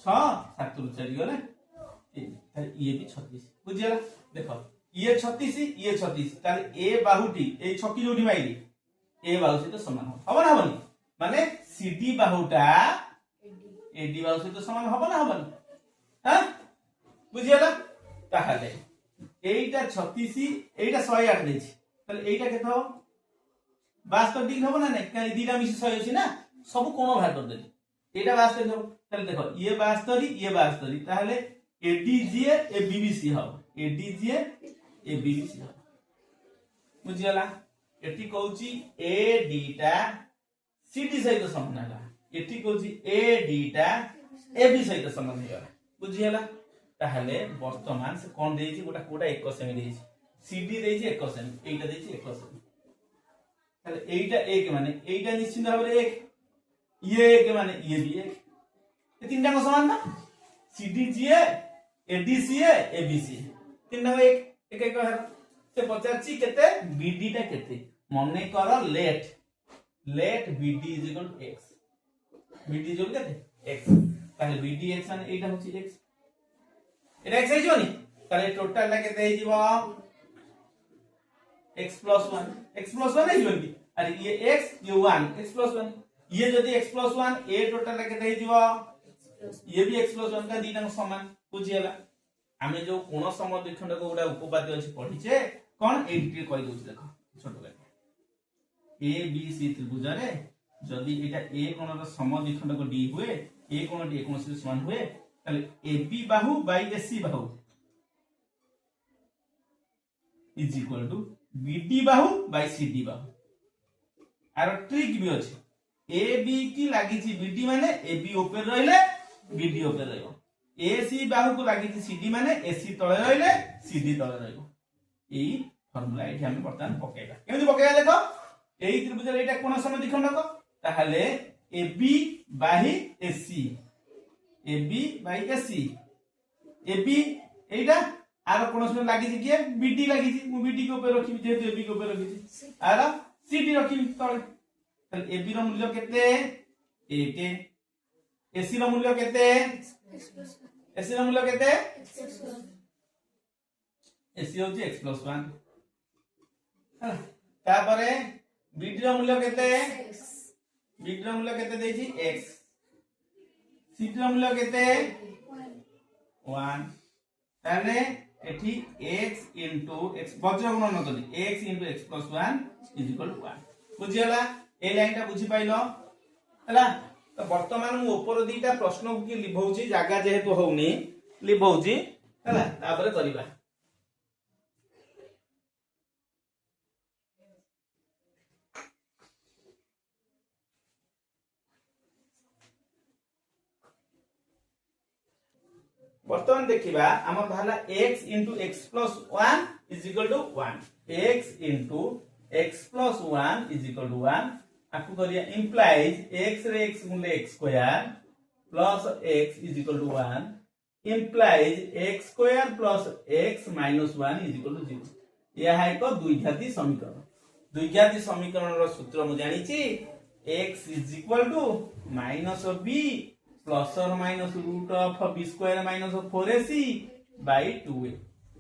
6 7 ରୁ 4 গলে 3, তাহলে ইয়ে भी 36 বুঝিলা। দেখো ইয়ে 36 ইয়ে 36 তাহলে এ বাহুটি এই ছকি যোডি মাইলি এ বাহু সহিত সমান হবে না হবনি, মানে সিডি বাহুটা এডি বাহু সহিত সমান হবে না হবনি, হ্যাঁ বুঝিলা। তাহলে এইটা 36 এইটা 108 দিয়েছি, তাহলে এইটা কেতে হবে 72 ডিগ্রি হবে না নাই, কারণ দুইটা মিশি 180 না, সব কোণ ভাগ করে দেলি এইটা 72 হবে, তাহলে দেখো ইয়ে 72 ইয়ে 72 তাহলে এডি জিএ এ বিবিসি হবে, এডি জিএ এ বিবিসি হবে বুঝিলা। এটি কହୁଛି এ ডিটা সিডি সহিত সমান ହେଲା, এটি কହୁଛି এ ডিটা এবি সহিত সমান ହେଇଗଲା বুঝিলা। তাহলে বর্তমান সে কোন দেইছি গোটা কোটা 1 সেমি দেইছি, সিডি দেইছি 1 সেমি, এইটা দেইছি 1 সেমি, তাহলে এইটা 1 মানে এইটা নিশ্চিত ভাবে 1 ইয়ে 1 মানে ইয়ে भी 1, এই তিনটা কোন সমান না, সিডি জিএ এডি সিএ এবিসি তিনটা 1 1 1 হলো। সে পচারছি কেতে বিডি টা কেতে, মনে করো let BD is equal to x, BD is equal কেতে x, তাহলে বিডি x মানে এইটা হচ্ছে x, এটা x হই যাবনি, তাহলে টোটালটা কেতে হই যাব x plus 1 হই যাবনি, আর ইয়ে x ইয়ে 1 x plus 1 ইয়ে যদি x plus 1 এ টোটালটা কেতে হই যাব ইয়ে भी x plus 1 কা দুইটা সমান বুঝিলা। আমি যে কোণ সমদ্বিখণ্ড কো গোটা উপপাদ্য আছে পঢ়িছে কোন এইটি কই দউছি দেখো ছোট করে এ বি সি ত্রিভুজরে যদি এটা এ কোণর সমদ্বিখণ্ড কো ডি हुए এ কোণটি এ কোণ সহিত সমান हुए তাহলে এবি বাহু বাই এসি বাহু ইজ ইকুয়াল টু বিডি বাহু বাই সিডি বাহু। আর ট্রিক বি আছে এ বি কি লাগিছি বিডি মানে এবি উপরে রইলে বিডি উপরে রইব, এসি বাহু কো লাগিছি সিডি মানে এসি তলে রইলে সিডি তলে রইব। এই ফর্মুলা এটি আমি বর্তমান পকাইবা, কেমন পকাইবা দেখো এই ত্রিভুজের এটা কোণ সমদ্বিখণ্ডক, তাহলে AB by AC AB by AC AB এইটা আর কোণ সময় লাগিছি কি বিডি লাগিছি, মু বিডি কে উপরে রাখিবি যেহেতু এবি কে উপরে রাখিছি, আর সিডি রাখিবি তলে, তাহলে এবি র মূল্য কেতে 1, এসি র মূল্য কেতে এসি র মূল্য কেতে এসি হচ্ছে x plus 1, তারপরে बीडी रो मूल्य केते बीडी रो मूल्य केते देछि x सीडी रो मूल्य केते 1 ताने एठी x x बज्र गुणन करी x x + 1 = 1 बुझियला ए लाइन टा बुझी पाइलो हला तो वर्तमान मु ऊपर दीटा प्रश्न की लिभौची जागा जेहेतु होउनी लिभौची हला तापर करिबा वर्तमान देखिबा हमर भाला x * x + 1 = 1 x * x + 1 = 1 आपको करिया implies x रे x गुणले x square plus x = 1 implies x square plus x - 1 = 0 यह है को द्विघाती समीकरण द्विघाती समीकरण रो सूत्र मु जानि छी x = -b प्लस और माइनस √b² - 4ac/2a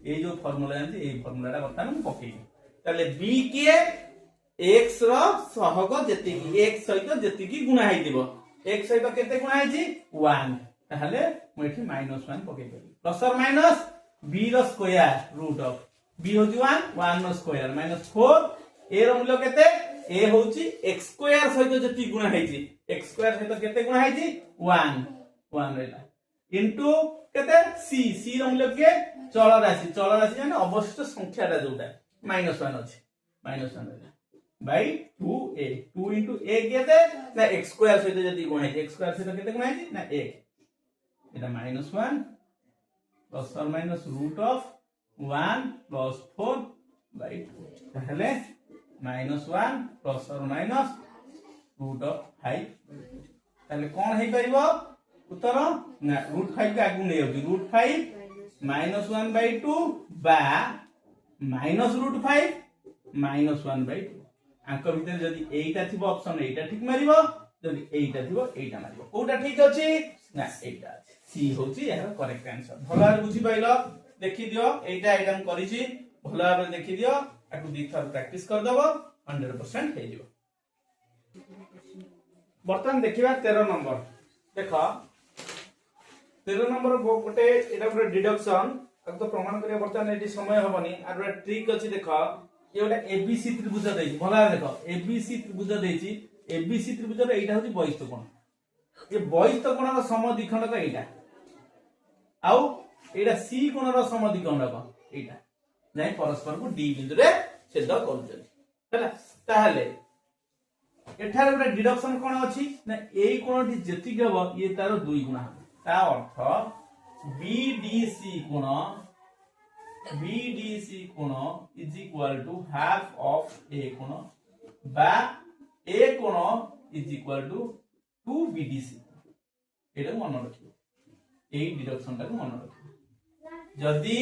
ए जो फार्मूला जानछि ए फार्मूलाटा बर्तमान मु पकेइ ताले b के x रो सहग जेति x सहित जेति गुणा हेतिबो x सहित केते गुणा हेछि 1 ताहले मु एठी -1 पकेइ परि प्लस और माइनस b रो स्क्वायर √b होछि 1 रो स्क्वायर -4 a रो मूल्य केते a होछि x स्क्वायर सहित जेति गुणा हेछि x स्क्वायर सहित केते गुणा हेछि 1 रहला इनटू केते c रो मूल्य के चल राशि माने अवशिष्ट संख्याटा जोटा -1 अछि -1 रहला by 2a 2 into a केते ना x स्क्वायर सहित जदी गुणा है x स्क्वायर सहित केते गुणा है ना a एटा -1 प्लस और माइनस √1 + 4/2 ताहले -1 प्लस और माइनस √5 ताहले कोन हे परिबो उत्तर ना √5 के आगु नै होबी √5 -1/2 बा -√5 -1/2 आंक भीतर जदी एटा थिबो ऑप्शन एटा ठीक मारिबो जदी एटा थिबो एटा मारिबो कोटा ठीक अछि ना एटा अछि सी होची यार करेक्ट आंसर भला बुझी पाइलो देखि दियो एटा आइटम करि छी भला भाबे देखि दियो आकु दी थर प्रैक्टिस कर दबो 100% हे जिवो बर्तन देखिबा 13 नंबर देखो 13 नंबर गोटे एटा गोटे डिडक्शन अब तो प्रमाण करिया बर्तन एटी समय होबनी आर गोटे ट्रिक अछि देखो ये गोटे एबीसी त्रिभुज देछि भला देखो एबीसी त्रिभुज देछि एबीसी त्रिभुज रे एटा होछि बहिस्थ कोण ये बहिस्थ कोण रो समद्विखंडक एटा आउ एटा सी कोण रो समद्विखंडक एटा नै परस्पर को डी बिंदु रे छेद करूछन हैला ताहले एठारे गोटे डिडक्शन कोण अछि ना एई कोणटी जेति गबो ये तार 2 गुणा ता अर्थ बीडीसी कोण is equal to half of a कोण बा ए कोण इज इक्वल टू 2 बीडीसी एटा मन रखियो एई डिडक्शन टा मन रखियो जदी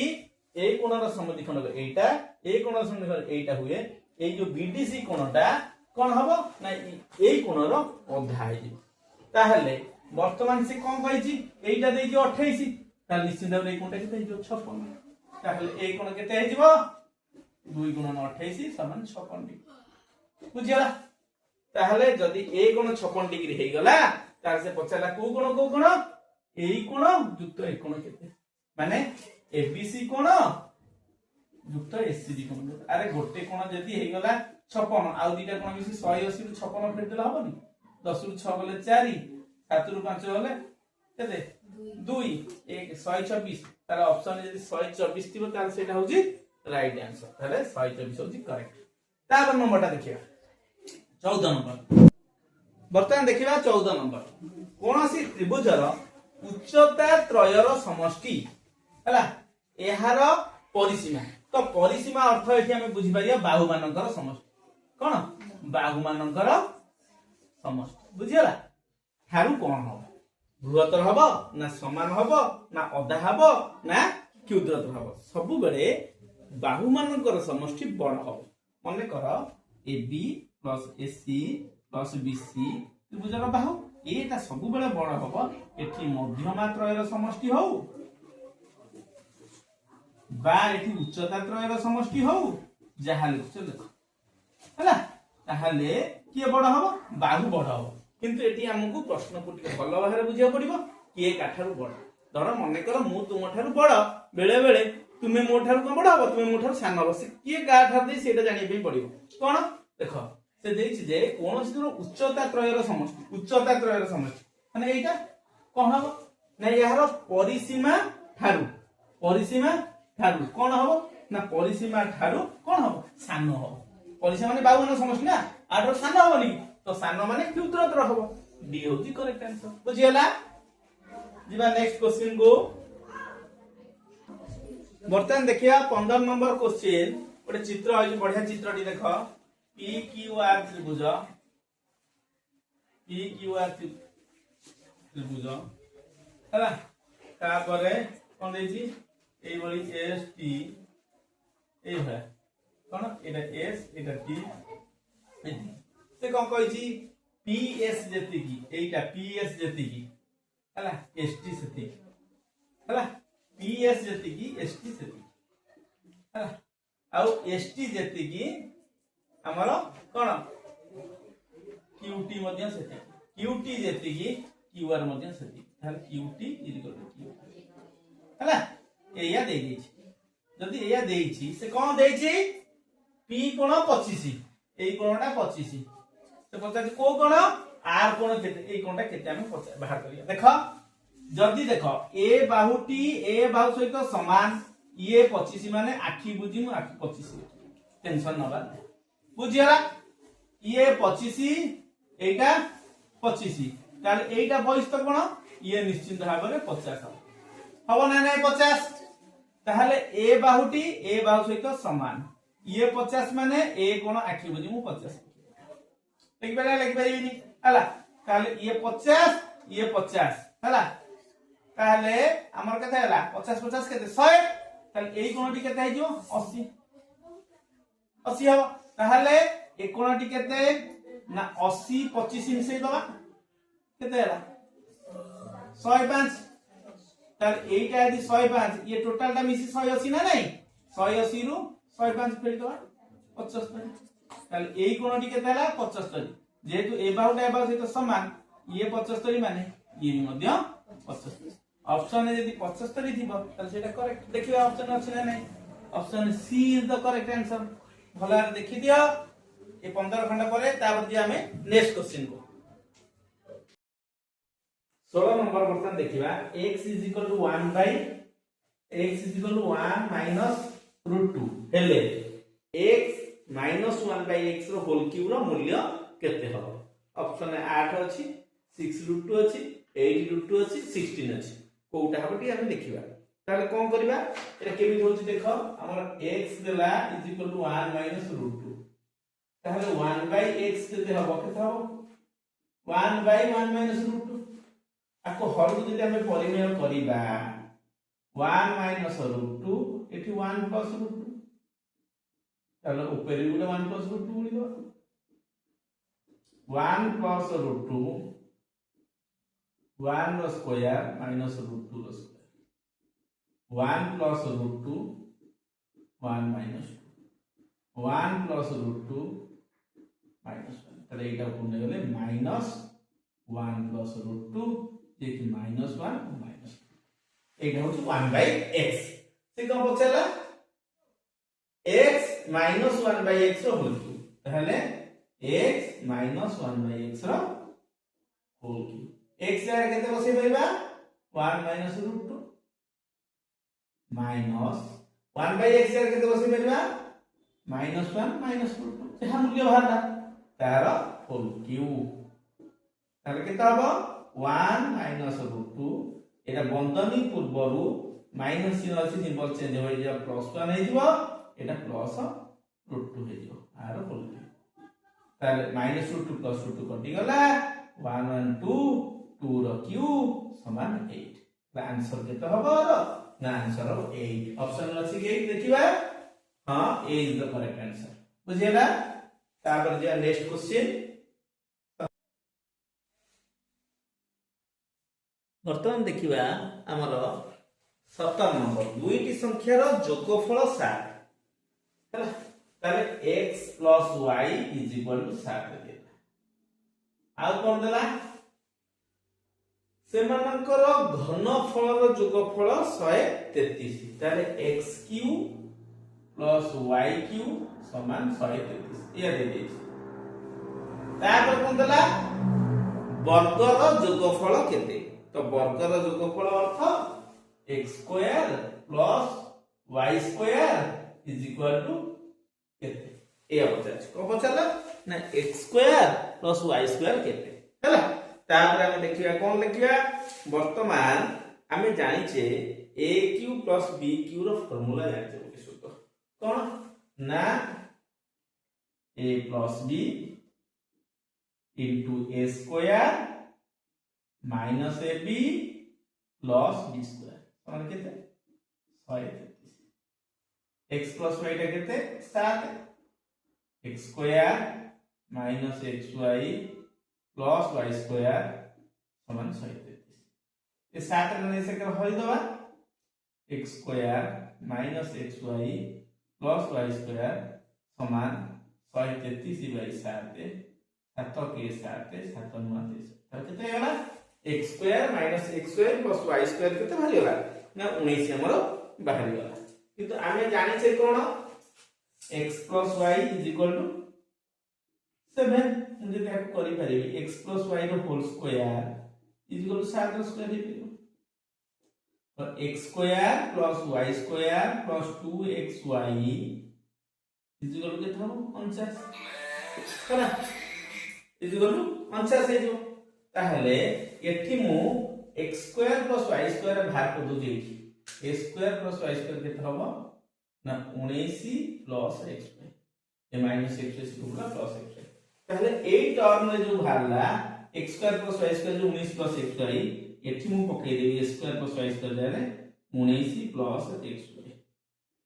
ए कोण रो समद्विखंडक एटा ए कोण रो समद्विखंडक एटा हुए ए जो बीडीसी कोणटा कोन हबो ना एई कोण रो अधा हे जिवो ताहले वर्तमान से कोन कहिछि एटा देइ जो 28 ताल निश्चित भाबे एई कोणटा केते जो 56 ताहले ए कोण केते हे जिवो 2 * 28 = 56 डिग्री बुझियला ताहले जदी ए कोण 56 डिग्री हे गला तार से पछला को कोण एई कोण युक्त ए कोण केते माने एबीसी कोण युक्त एसीडी कोण अरे गोटे कोण जदी हे गला 56 आउ दीटा कोण मिसी 180 रु 56 फेर देला हबनी 10 रु 6 गले 4 7 रु 5 गले केते 2 1 126 तार ऑप्शन जदी 124 थिबो तार सेटा होजी राइट आंसर ताले 124 होजी करेक्ट तापर नंबरटा देखिया 14 नंबर बर्तमान देखिबा 14 नंबर कोनोसी त्रिभुजर उच्चता त्रयर समष्टि हला एहार परिसीमा तो परिसीमा अर्थ एठी हम बुझी पारिया बाहु मानकर समष्टि कोन बाहु मानकर समष्टि बुझियला हारु कोन हो बृहत्तर हबो ना समान हबो ना अधा हबो ना क्षुद्रतर हबो सब बेले बाहु मानकर समष्टि बड़ हबो माने कर AB + AC + BC त्रिभुजर बाहु एटा सब बेले बड़ हबो एठी मध्यमा त्रयर समष्टि हो बा एठी उच्चता त्रयर समष्टि हो जहा लिखछ देखो हला ताहले किए बड़ हम बाहु बड़ हम किंतु एटी हमकु प्रश्न को टिके भल भाबरे बुझिया पड़िबो किए काठारु बड़ धर मन कर मु तुम ठारु बड़ बेले बेले तुमे मो ठारु कोन बड़ हबो तुमे मो ठारु सान हबो से किए काठार दे सेटा जानि पे पड़िबो कोन देखो से देछि जे कोनोसी दूर उच्चता त्रयर समष्टि माने एटा कोन हबो ना यार परिसीमा ठारु कोन हबो ना परिसीमा ठारु कोन हबो सान हबो परिसीमा माने 52 समष्टि ना आठर सान हबोनी तो सान माने क्यूत्रतर हबो डी होची करेक्ट आंसर बुझियला जीवा नेक्स्ट क्वेश्चन को बर्तन देखिया 15 नंबर क्वेश्चन गोटे चित्र आइ बढ़िया चित्रटी देखो पी क्यू आर त्रिभुज हला तापरे कोन देछि एई बळी एस टी एई भला कोन एटा एस एटा टी से कोन कहिछि पी एस जेति की एटा पी एस जेति की हला एस टी सेति हला पी एस जेति की एस टी सेति हला आउ एस टी जेति की हमर कोन क्यूटी मध्य सेति क्यूटी जेति की क्यूआर मध्य सेति हला QT is equal to Q हला एया दे दैछि जदी एया देछि से कोन देछि पी कोण 25 एई कोणटा 25 से पचास को कोण आर कोण केते एई कोणटा केते हम बाहर करिया देखो जदी देखो ए बाहु सहित समान ये 25 माने आखी बुझी मु आखी 25 टेंशन नबा बुझियला ये 25 एटा 25 ताल एटा बयस तो कोण ये निश्चित भाव में 50 हबो ना नहीं 50 ताहले ए बाहु सहित समान ये 50 माने ए कोण आखी बुझी मु 50 लिख पारिबिनी हला ताहले ये 50 हला ताहले हमर कते हला 50 50 केते 100 ताहले एई कोणटी केते हे जो 80 80 हबो ताहले ए कोणटी केते ना 80 25 मिसई दबा केते हला 105 ताहले एटा यदि 105 ये टोटल टा मिसी 180 ना नहीं 180 रु 105 फेर दबा 75 ताहले एई कोणटी केते हला 75 जेहेतु ए बाहुटा सहित समान ये 75 माने ये भी मध्य 75 ऑप्शन में यदि 75 थिबो ताले सेटा करेक्ट देखिबा ऑप्शन अछि ना नहीं option C is the correct answer भला देखि दियो ए 15 खंड परे तापर दिया हमें नेक्स्ट क्वेश्चन को 16 नंबर क्वेश्चन देखिबा x = 1 by x = 1 minus √2 हेले x minus 1 by x रो होल क्यूब रो मूल्य केते हो ऑप्शन 8 अछि 6√2 अछि 8√2 अछि 16 अछि कोउटा हबटी हम देखिबा ताले कोन करबा एटा केबि होछि देखो हमर x देला = 1 minus √2 ताहले 1 by x केते हबो केते हबो 1 by 1 minus √2 आको हर को जदि हमें परिमेय करिबा 1 minus √2 एठी 1 plus √2 ताले ऊपर गुले 1 plus √2 उड़ी दो 1 plus √2 1 रो स्क्वायर minus √2 रो square 1 plus √2 1 minus 2 1 plus √2 minus 1 ताले एटा कोन गले minus 1 plus √2 जे कि minus 1 minus 2 Etah होछ 1 by x से कम बचला x minus 1 by x रो होल क्यूब ताहले x minus 1 by x रो होल क्यूब x रे केते बसै परिबा 1 minus √2 minus 1 by x रे केते बसै परिबा minus 1 minus √2 जहा मूल्य बाहरला तार होल क्यूब ताले केते हबो 1 minus √2 एटा बंधनी पूर्वरु माइनस चिन्ह अछि सिंबल चेंज होय जे +1 हे जिवो एटा प्लस √2 हे जिवो आर होल ताले -√2 + √2 कटि गला 1 1 2 2 रो क्यूब समान 8 द आंसर केते हबो ना आंसर 8 ऑप्शन अछि 8 देखिबा हां ए इज द करेक्ट आंसर बुझियला तापर जे नेक्स्ट क्वेश्चन बर्तमान देखिबा हमर 17 नंबर दुईटी संख्यार जोगफल 7 हला ताले x plus y is equal to 7 देला आ कोन देला सेमानकर घनफलर जोगफल 133 ताले x cube plus y cube समान 133 या दे देछि तापर कोन देला वर्गर जोगफल केते तो वर्गर जोगफल अर्थ x square plus y square is equal to केते ए पचास को पचाला ना x square plus y square केते हैला तापर हम देखिया कोन लिखिया वर्तमान हमें जानि छे a cube plus b cube रो फार्मूला जानि छे ओके सूत्र कोन ना a plus b into a square minus ab plus b square समान केते 133 x plus y टा केते 7 x square minus xy plus y square समान 133 ये 7 रे से कर होई दवा x square minus xy plus y square समान 133 बाय 7 7 के 7 7 9 तर केते होला x square minus x square plus y square केते भारी होला ना 19 हमरो बाहरी होला किंतु आमे जानि छै कोन x plus y is equal to 7 मुझे क्या करि परिबी x plus y रो whole square is equal to 7 रो स्क्वायर हे पियो तो x square plus y square plus 2xy is equal to केतना 49 करा is equal to 49 हे जो ताहले एठी मु x square plus y square भाग को दो जेठी a square plus y square केतना होबो ना 19 plus x ये minus x square plus x पहले ए टर्म रे जो भाला x square plus y square जो 19 plus x स्क्वायर एठी मु पकई देबी a square plus y square देले 19 plus x स्क्वायर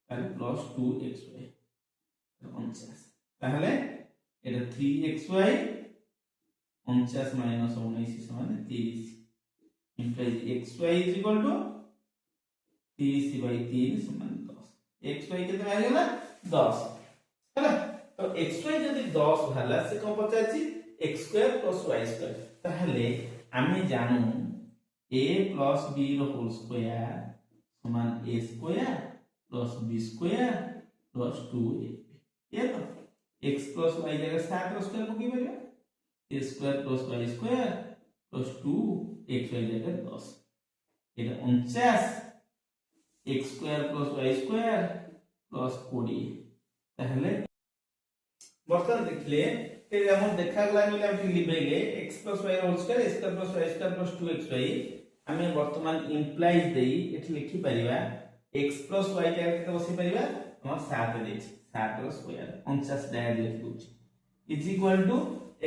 ताले plus 2xy 49 ताहले एटा 3xy 49 minus 19 समान 30 implies xy is equal to 30 by 3 समान 10 xy केते आ गेला 10 हैला तो xy जदी 10 भाला से कोन पचाची x square plus y square ताहले आमे जानू a plus b रो होल स्क्वायर समान a square plus b square plus 2ab ये तो x plus y जगह 7 रो स्क्वायर को की बनेगा a square plus y square plus 2xy जगह 10 ये 49 x square plus y square plus 20 ताहले बर्तन देखले फिर हम देखा गला मिले हम लिबेले x plus y whole square x square plus y square plus 2xy हमें वर्तमान इंप्लाइज देई एठी लिखि परिबा x plus y के केते बसि परिबा हम 7 देछि 7 रो स्क्वायर 49 डायरेक्ट लिखि दोछि is equal to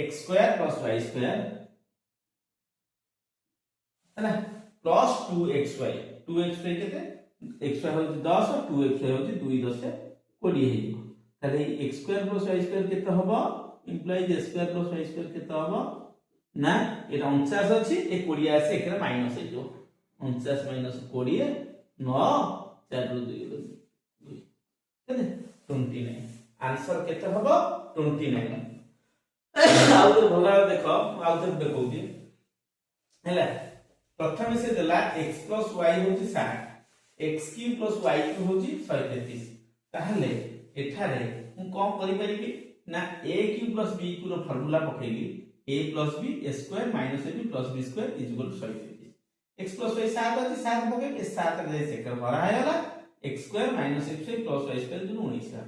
x square plus y square है ना plus 2xy 2xy केते xy होछि 10 और 2xy होछि 2 10 से 20 हे ताले x square plus y square केते होबो implies x square plus y square केते होबो ना एटा 49 अछि ए 20 आसे एकरा माइनस हे जो 49 माइनस 20 9 4 रो 2 केते 29 आंसर केते होबो 29 आउ तो भला देखो आउ तो देखौ जी हैला प्रथम से देला x plus y होछि 60 x cube plus y cube होछि 133 ताहले एठारे हम कोन करि परिबी ना a cube plus b cube रो फार्मूला पकेली a plus b a square minus ab plus b square is equal to 133 x plus y 7 अछि 7 पके ए 7 रे से कर भरा हैला x square minus xy plus y square जो 19 है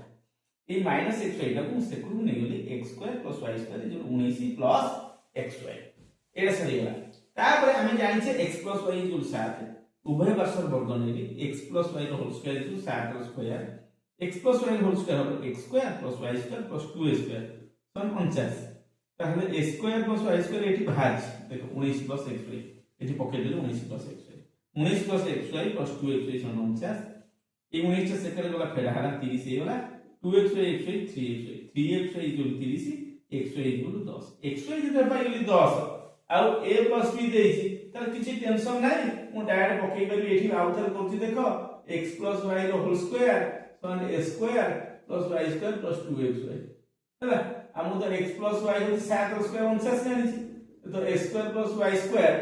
ए minus xy का को से को नै गेली x square plus y square जो 19 plus xy एटा सरी गला तापर हम जानि छे x plus y इज 7 उभय पार्श्व वर्ग नेली x plus y रो होल स्क्वायर इज 7 रो square x plus y whole square हो x square plus y square plus 2 square sum 49 ताहले a square plus y square एठी भाज देखो 19 plus xy एठी पके देले 19 plus xy 19 plus xy plus 2xy सम 49 ए 19 से करे गला फेडा हला 30 हे गला 2xy xy 3xy 3xy equal 30 xy equal 10 xy जते पाइ गेली 10 आ a plus b देछि त किछि टेंशन नै मु डायरेक्ट पके परबी एठी आउथर करछि देखो x plus y रो होल स्क्वायर समान a square plus y square plus 2xy है हम तो x प्लस y होती 7 स्क्वायर 49 जानी तो x square plus y square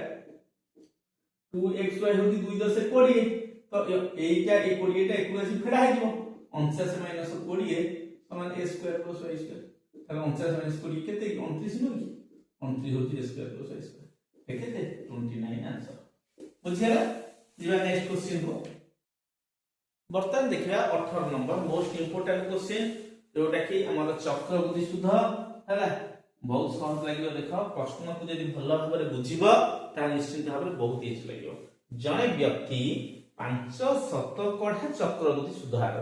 2xy होती 2 10 20 तो एटा ए 20 टा इक्वेशन फेडा है जीवो 49 माइनस 20 समान a square plus y square ताले 49 माइनस 20 केते 29 नो की 29 होती a square plus y square केते 29 आंसर बुझियला जीवा नेक्स्ट क्वेश्चन को बर्तन देखिया 18 नंबर मोस्ट इंपोर्टेंट क्वेश्चन जोटा कि हमर चक्रवृद्धि सूत्र हैला बहुत सहज लागियो देखो प्रश्न को यदि भल भाबरे बुझिबो ता निश्चित भाबरे बहुत इजी लागियो जने व्यक्ति 5 शतकड़ा चक्रवृद्धि सुधार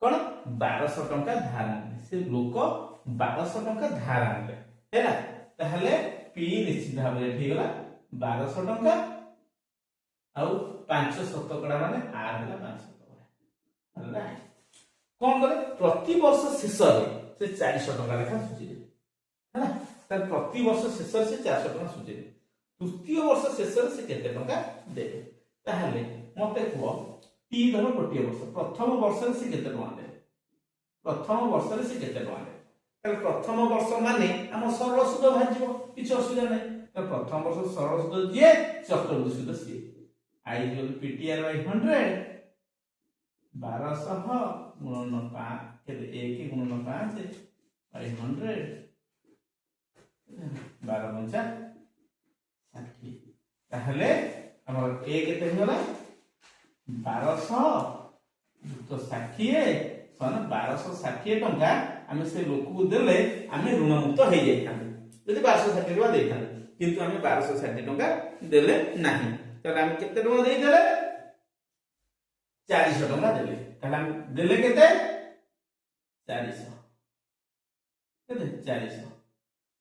कोन 1200 टंका धार आने से लोक 1200 टंका धार आने हैला ताहले पी निश्चित भाबरे ठीक गला 1200 टंका आउ 5 शतकड़ा माने आर हला 5 शतकड़ा हला कौन करे प्रति वर्ष शेष से 400 टका लेखा सुझी दे है ना तर प्रति वर्ष शेष से 400 टका सुझी दे तृतीय वर्ष शेष से केते टका देबे ताहले मते को टी धर गोटे वर्ष प्रथम वर्ष से केते टका दे प्रथम वर्ष से केते टका दे तर प्रथम वर्ष माने हम सरल सूत्र भाजिबो किछ असुविधा नै तर प्रथम वर्ष सरल सूत्र जे चक्रवृद्धि सूत्र सी आई इक्वल पीटीआर बाय 100 1200 गुणन 5 केते 1 गुणन 5 बाय 100 12 पंचा 60 ताहले हमर a केते होला 1200 युक्त 60 सन 1260 टंका हम से लोक को देले हम ऋण मुक्त हो जाई थान यदि 1260 रुपया देई थान किंतु हम 1260 टंका देले नाही त हम केते टंका देई देले 400 टंका देले ताले हम देले केते 400 केते 400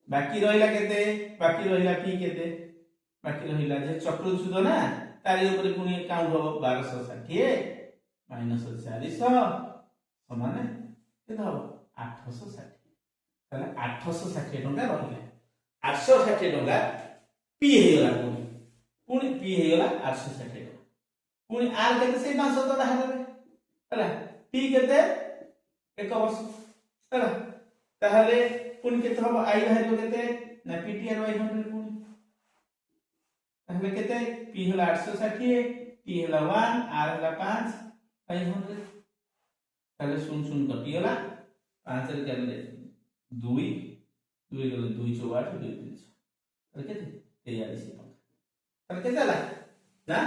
बाकी रहिला केते बाकी रहिला पी केते बाकी रहिला जे चक्रवृद्धि सूत्र ना तारी ऊपर पुनी काउंट हो 1260 माइनस 400 समान केते हो 860 ताले 860 टंका रहिले 860 टंका पी हे गला पुनी पी हे गला 860 टंका पुनी आर केते से 500 टका धारे हला टी केते एक वर्ष हला ताहले पुनी केते हो आई धारियो केते ना पीटीआर बाय 100 पुनी ताहले केते पी हला 860 टी हला 1 आर हला 5 बाय 100 ताहले 0 कटि गला 5 रे केले 2 2 गले 2 4 8 2 3 ताहले केते 43 टका ताहले केते हला ना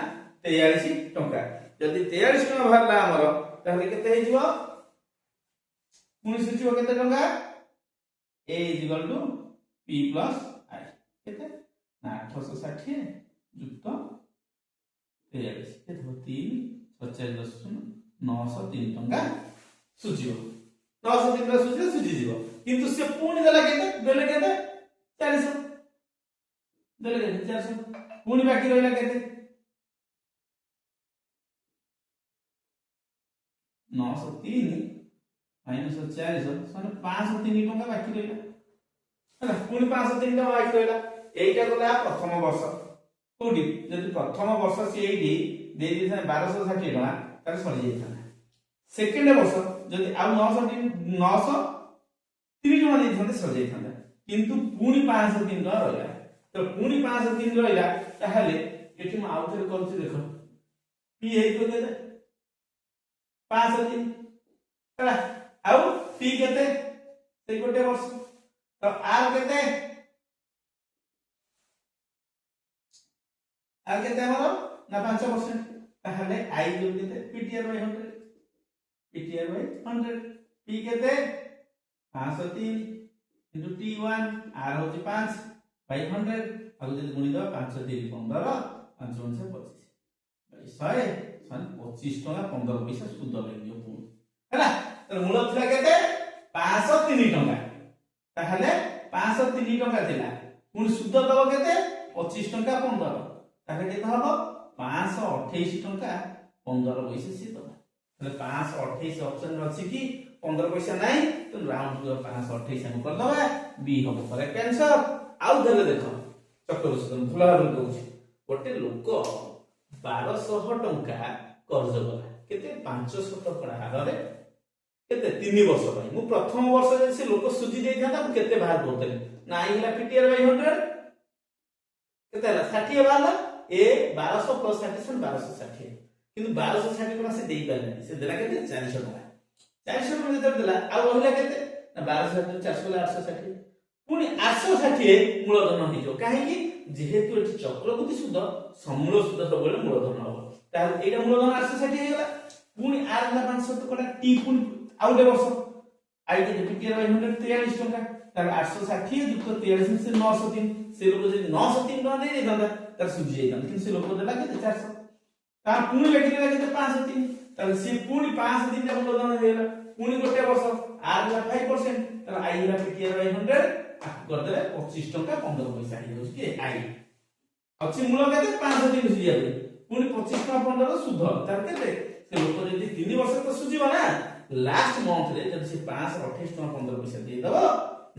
43 टका जदि 43 टका भरला हमर ताहले केते हे जिवो पुनी सुचिबो केते टका a equal to p plus i केते 860 युक्त 43 केते हो 3 47.903 टका सुचिबो 903 टका सुची जिवो किंतु से पुनी देला केते 400 देले केते 400 पुनी बाकी रहिला केते 903 माइनस 400 सन 503 टका बाकी रहिला हला पुनी 503 टका बाकी रहिला एटा गला प्रथम वर्ष कोडी जदि प्रथम वर्ष से एडी दे दे 1260 टका तार सरी जाई था सेकंड वर्ष जदि आ 903 टका दे थाने सरी जाई था किंतु पुनी 503 टका रहिला तो पुनी 503 रहिला ताहले एठी म आउथरे करछि देखो पी हे को दे 503 हला आउ टी केते से गोटे वर्ष तो आर केते हमर ना 5% ताहले आई जो केते PTR by 100 PTR by 100 P केते 503 इनटू टी1 आर होची 5 बाय 100 अब जदि गुणी दो 5 3 15 5 25 बाय 100 25 टका 15 पैसा सुद लेनियो पुनी हैला तो मूल थिला केते 503 टका ताहले 503 टका थिला पुनी सुद दबो केते 25 टका 15 ताहले केते हबो 528 टका 15 पैसा सी दबो ताहले 528 ऑप्शन अछि कि 15 पैसा नाही तो राउंड टू 528 हम कर दबा बी हबो करेक्ट आंसर आउ धरे देखो चक्रवृद्धि भुला भुल कहूची गोटे लोक 1200 टंका कर्ज कला केते 500 टका हारे केते 3 वर्ष पई मु प्रथम वर्ष जे से लोक सुजी दे था मु केते बाहर करतले ना आइला पीटीआर बाय 100 केते हला 60 बाला ए 1200 प्लस 60 1260 किंतु 1260 टका से देई पारले से देला केते 400 टका 400 टका जब देला आ रहला केते ना 1260 400 860 पुनी 860 मूलधन हो जो काहे कि जेहेतु एठी चक्रवृद्धि सुध समूल सुध सबले मूलधन हो तार एटा मूलधन 860 हे गेला पुनी आर ला 500 टका टी पुनी आउटे वर्ष आई के पीटीआर बाय 100 43 टका तार 860 युक्त 43 से 903 से लोक जे 903 टका दे देता तार सुझी जाइता किंतु से लोक देला के 400 तार पुनी लेखि देला के 503 तार से पुनी 503 टा मूलधन हे गेला पुनी गोटे वर्ष आर ला 5% तार आई ला पीटीआर बाय 100 कर दे 25 टका 15 पैसा हे हो के आई अछि मूल केते 503 सुझी जाबे पुनी 25 टका 15 सुध तार केते से लोक जदी 3 वर्ष तो सुझीबो ना लास्ट मंथ रे जब से 528 टका 15 पैसा दे दबो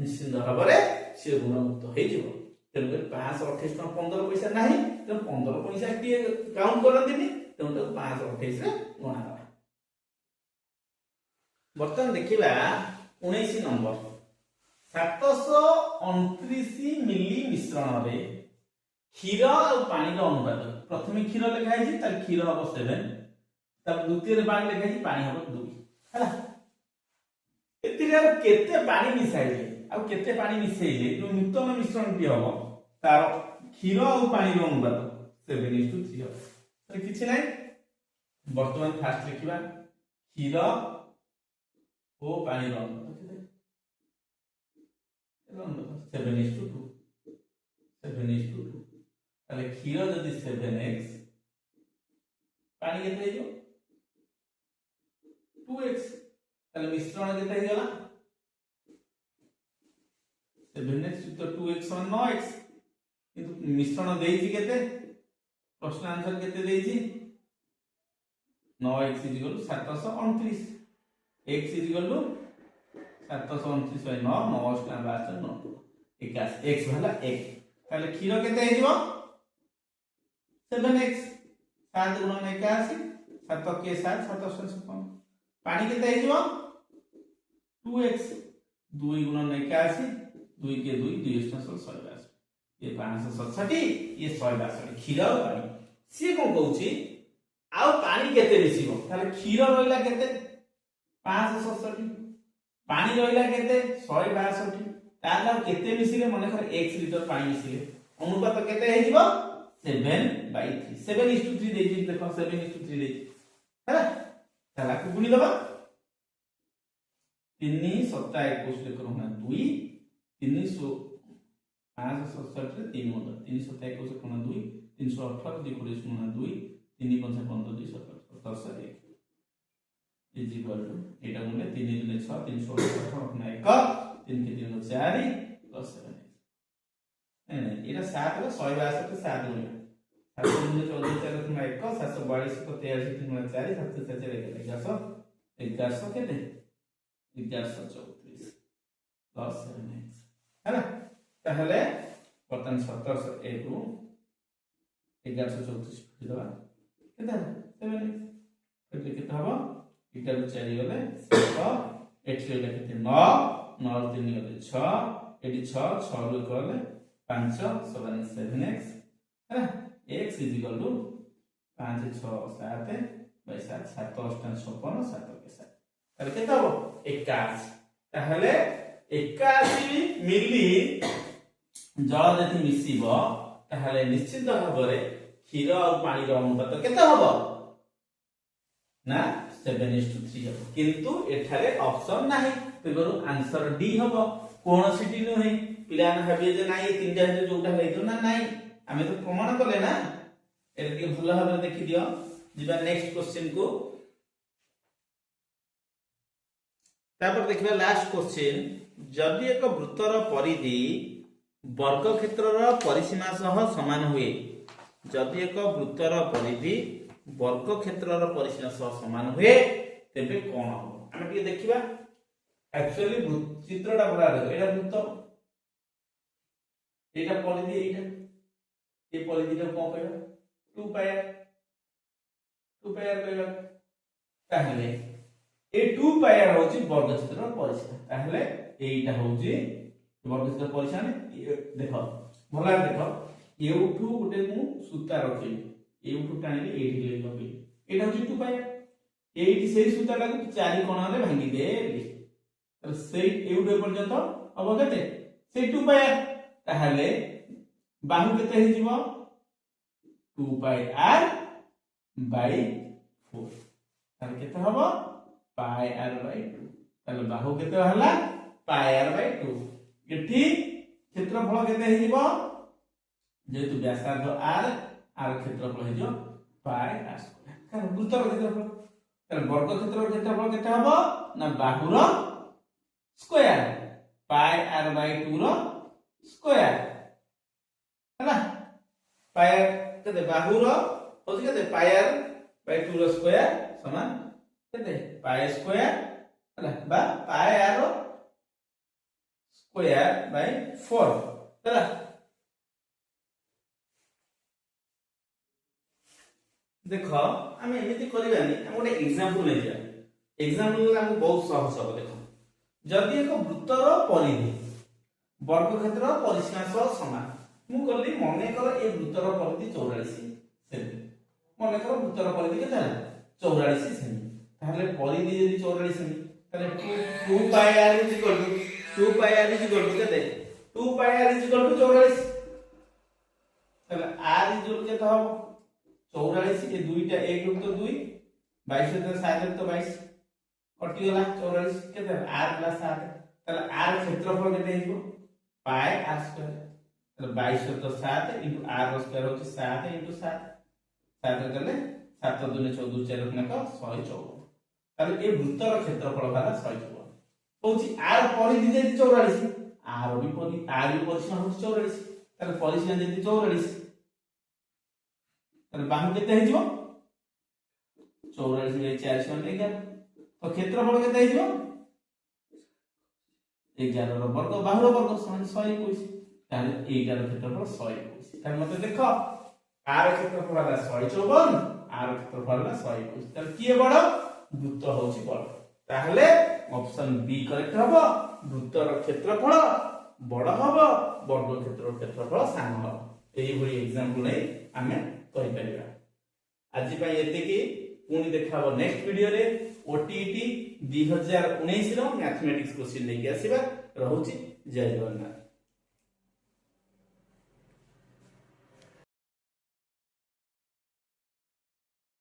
निश्चित भाबरे से गुणमुक्त हे जिवो तेन 528 टका 15 पैसा नाही त 15 पैसा की काउंट करंदिनी तेन तो 528 रे गणा बर्तन देखिबा 19 नंबर 729 मिली मिश्रण रे क्षीर और पानी रो अनुपात प्रथमे क्षीर लिखा है तार क्षीर हबो 7 तब द्वितीय रे पानी लिखा है पानी हबो 2 हला एतिरे केते पानी मिसाइले आ केते पानी मिसेइले जो नूतन मिश्रण टी हबो तार क्षीर और पानी रो अनुपात 7:3 हबो तो किछि नै वर्तमान फास्ट लिखिबा क्षीर और पानी रो अनुपात 7:2 7:2 ताले क्षीर जदि 7x पानी केते हेजो 2x ताले मिश्रण केते हे गला 7x तो 2x = 9x किंतु मिश्रण देइछि केते प्रश्न आंसर केते देइछि 9x = 729 x = 729 by 9 9 टा 12 9 21 x भला 1 ताले क्षीर केते हे जिवो 7x 7 गुणन 81 7 के 7 756 पानी केते हे जिवो 2x 2 गुणन 81 2 के 2 2 162 ये 567 ये 162 क्षीर और पानी सी कोन कहउची आ पानी केते मिसिबो ताले क्षीर रहिला केते 567 पानी रहिला केते 162 ताला केते मिसिले माने कर 1 लिटर पानी मिसिले अनुपात केते हे जिवो 7/3 7:3 देछि देखो 7:3 देछि हैला ताला को गुणी दबा 3 7 21 लिखो ना 2 300 567 रे 3 होता 3 7 21 कोना 2 318 2 20 कोना 2 3 5 15 2 17 1 इज इक्वल टू एटा बोले 3 3 6 318 ना 1 3 के 3 4 प्लस 7 नहीं एटा 7 रे 162 के 7 बोले 7 3 14 4 में 1 742 को 83 3 में 4 7 7 1100 1100 केते 1134 प्लस 7x है ना ताहले बर्तन 1701 रु 1134 दिबा केते 7x फिर केते हबो इटा रु 4 गले 7 एठी गले केते 9 9 रु 3 गले 6 एठी 6 6 रु गले 5 7x है ना x = 5 6 7 by 7 7 8 56 7 के 7 ताले केते हबो 81 ताहले 81 मिली जल जति मिसिबो ताहले निश्चित भाबरे क्षीर और पानी रो अनुपात केते हबो ना 7:3 हबो किंतु एठारे ऑप्शन नाही तेबरु आंसर डी हबो कोन सिटी नहे पिला ना भाबे जे नाही तीनटा हे जोटा हेतो ना नाही आमे तो प्रमाण करले ना एटा के भलो भाबे देखि दियो जिबा नेक्स्ट क्वेश्चन को तापर देखिबा लास्ट क्वेश्चन जदि एक वृत्तर परिधि वर्ग क्षेत्रर परिसीमा सह समान हुए जदि एक वृत्तर परिधि वर्ग क्षेत्रर परिसीमा सह समान हुए तेबे कोन हो हम टिके देखिबा एक्चुअली चित्रटा बड़ा रे एटा वृत्त एटा परिधि एटा ए परिधिटा कोन कहबा 2 पाई कहबा ताहले ए 2 पाई आर होची वर्गक्षेत्र परिसीमा ताहले एईटा होची वर्गक्षेत्र परिसीमा देखो भला देखो एउठू गुटे मु सूता रखिली एउठू टाणी एठी लगे एटा होची 2 पाई एठी सेई सूताटा को चारि कोण रे भांगी देली तो सेई एउठू पर्यंत अब केते सेई 2 पाई ताहले बाहु केते हे जीवो 2 पाई आर बाय 4 ताहले केते हबो पाई आर बाय 2 ताहले बाहु केते हला पाई आर बाय 2 एठी क्षेत्रफल केते हे जीवो जेतु व्यासार्ध आर आर क्षेत्रफल हे जो पाई आर स्क्वायर कारण वृत्तर क्षेत्रफल ताहले वर्ग क्षेत्रफल केते हबो ना बाहुर स्क्वायर पाई आर बाय 2 रो स्क्वायर हैना पाई केते बाहुर होची केते पाई आर बाय 2 रो स्क्वायर समान केते पाई स्क्वायर हैला बा पाई आर रो स्क्वायर बाय 4 हैला देखो आम एमती करवानी हम गोटे एग्जांपल ले जा एग्जांपल हमको बहुत सहज हम देखो जदि एक वृत्तर परिधि वर्ग क्षेत्र परिसीमा सह समान मु कहली मने कर ए वृत्तर परिधि 44 सेमी मने कर वृत्तर परिधि केते 44 सेमी ताहले परिधि यदि 44 सेमी ताहले 2 pi r is equal to 2 pi r is equal to केते 2 pi r is equal to 44 ताहले r इज इक्वल केते हो 44 ये दुईटा एक रूप तो 2 22 तो 7 तो 22 कटि गला 44 केते r प्लस 7 ताले r क्षेत्रफल केते हिबो पाई r स्क्वायर ताले 22 तो 7 इनटू r स्क्वायर होची 7 इनटू 7 7 करले 7 2 14 4 गुणक 154 ताले ए वृत्तर क्षेत्रफल वाला 154 होची r परिधि जेति 44 r भी परिसीमा होची 44 ताले परिसीमा जेति 44 ताले बाहु केते हे जिवो 44 में 4 से 11 तो क्षेत्रफल केते हे जिवो 11 रो वर्ग बाहु रो वर्ग समान 121 ताले एटा रो क्षेत्रफल 121 ताले मते देखो आर क्षेत्रफल वाला 154 आर क्षेत्रफल वाला 121 ताले किए बड़ वृत्त होची बड़ ताहले ऑप्शन बी करेक्ट हबो वृत्तर क्षेत्रफल बड़ हबो वर्ग क्षेत्रफल सान हबो एही भली एग्जांपल नै हमें कहि परिबा आज पई एतिकी पुनी देखाबो नेक्स्ट वीडियो रे ओटीटी 2019 रो मैथमेटिक्स क्वेश्चन लेके आसीबा रहउची जय जगन्नाथ।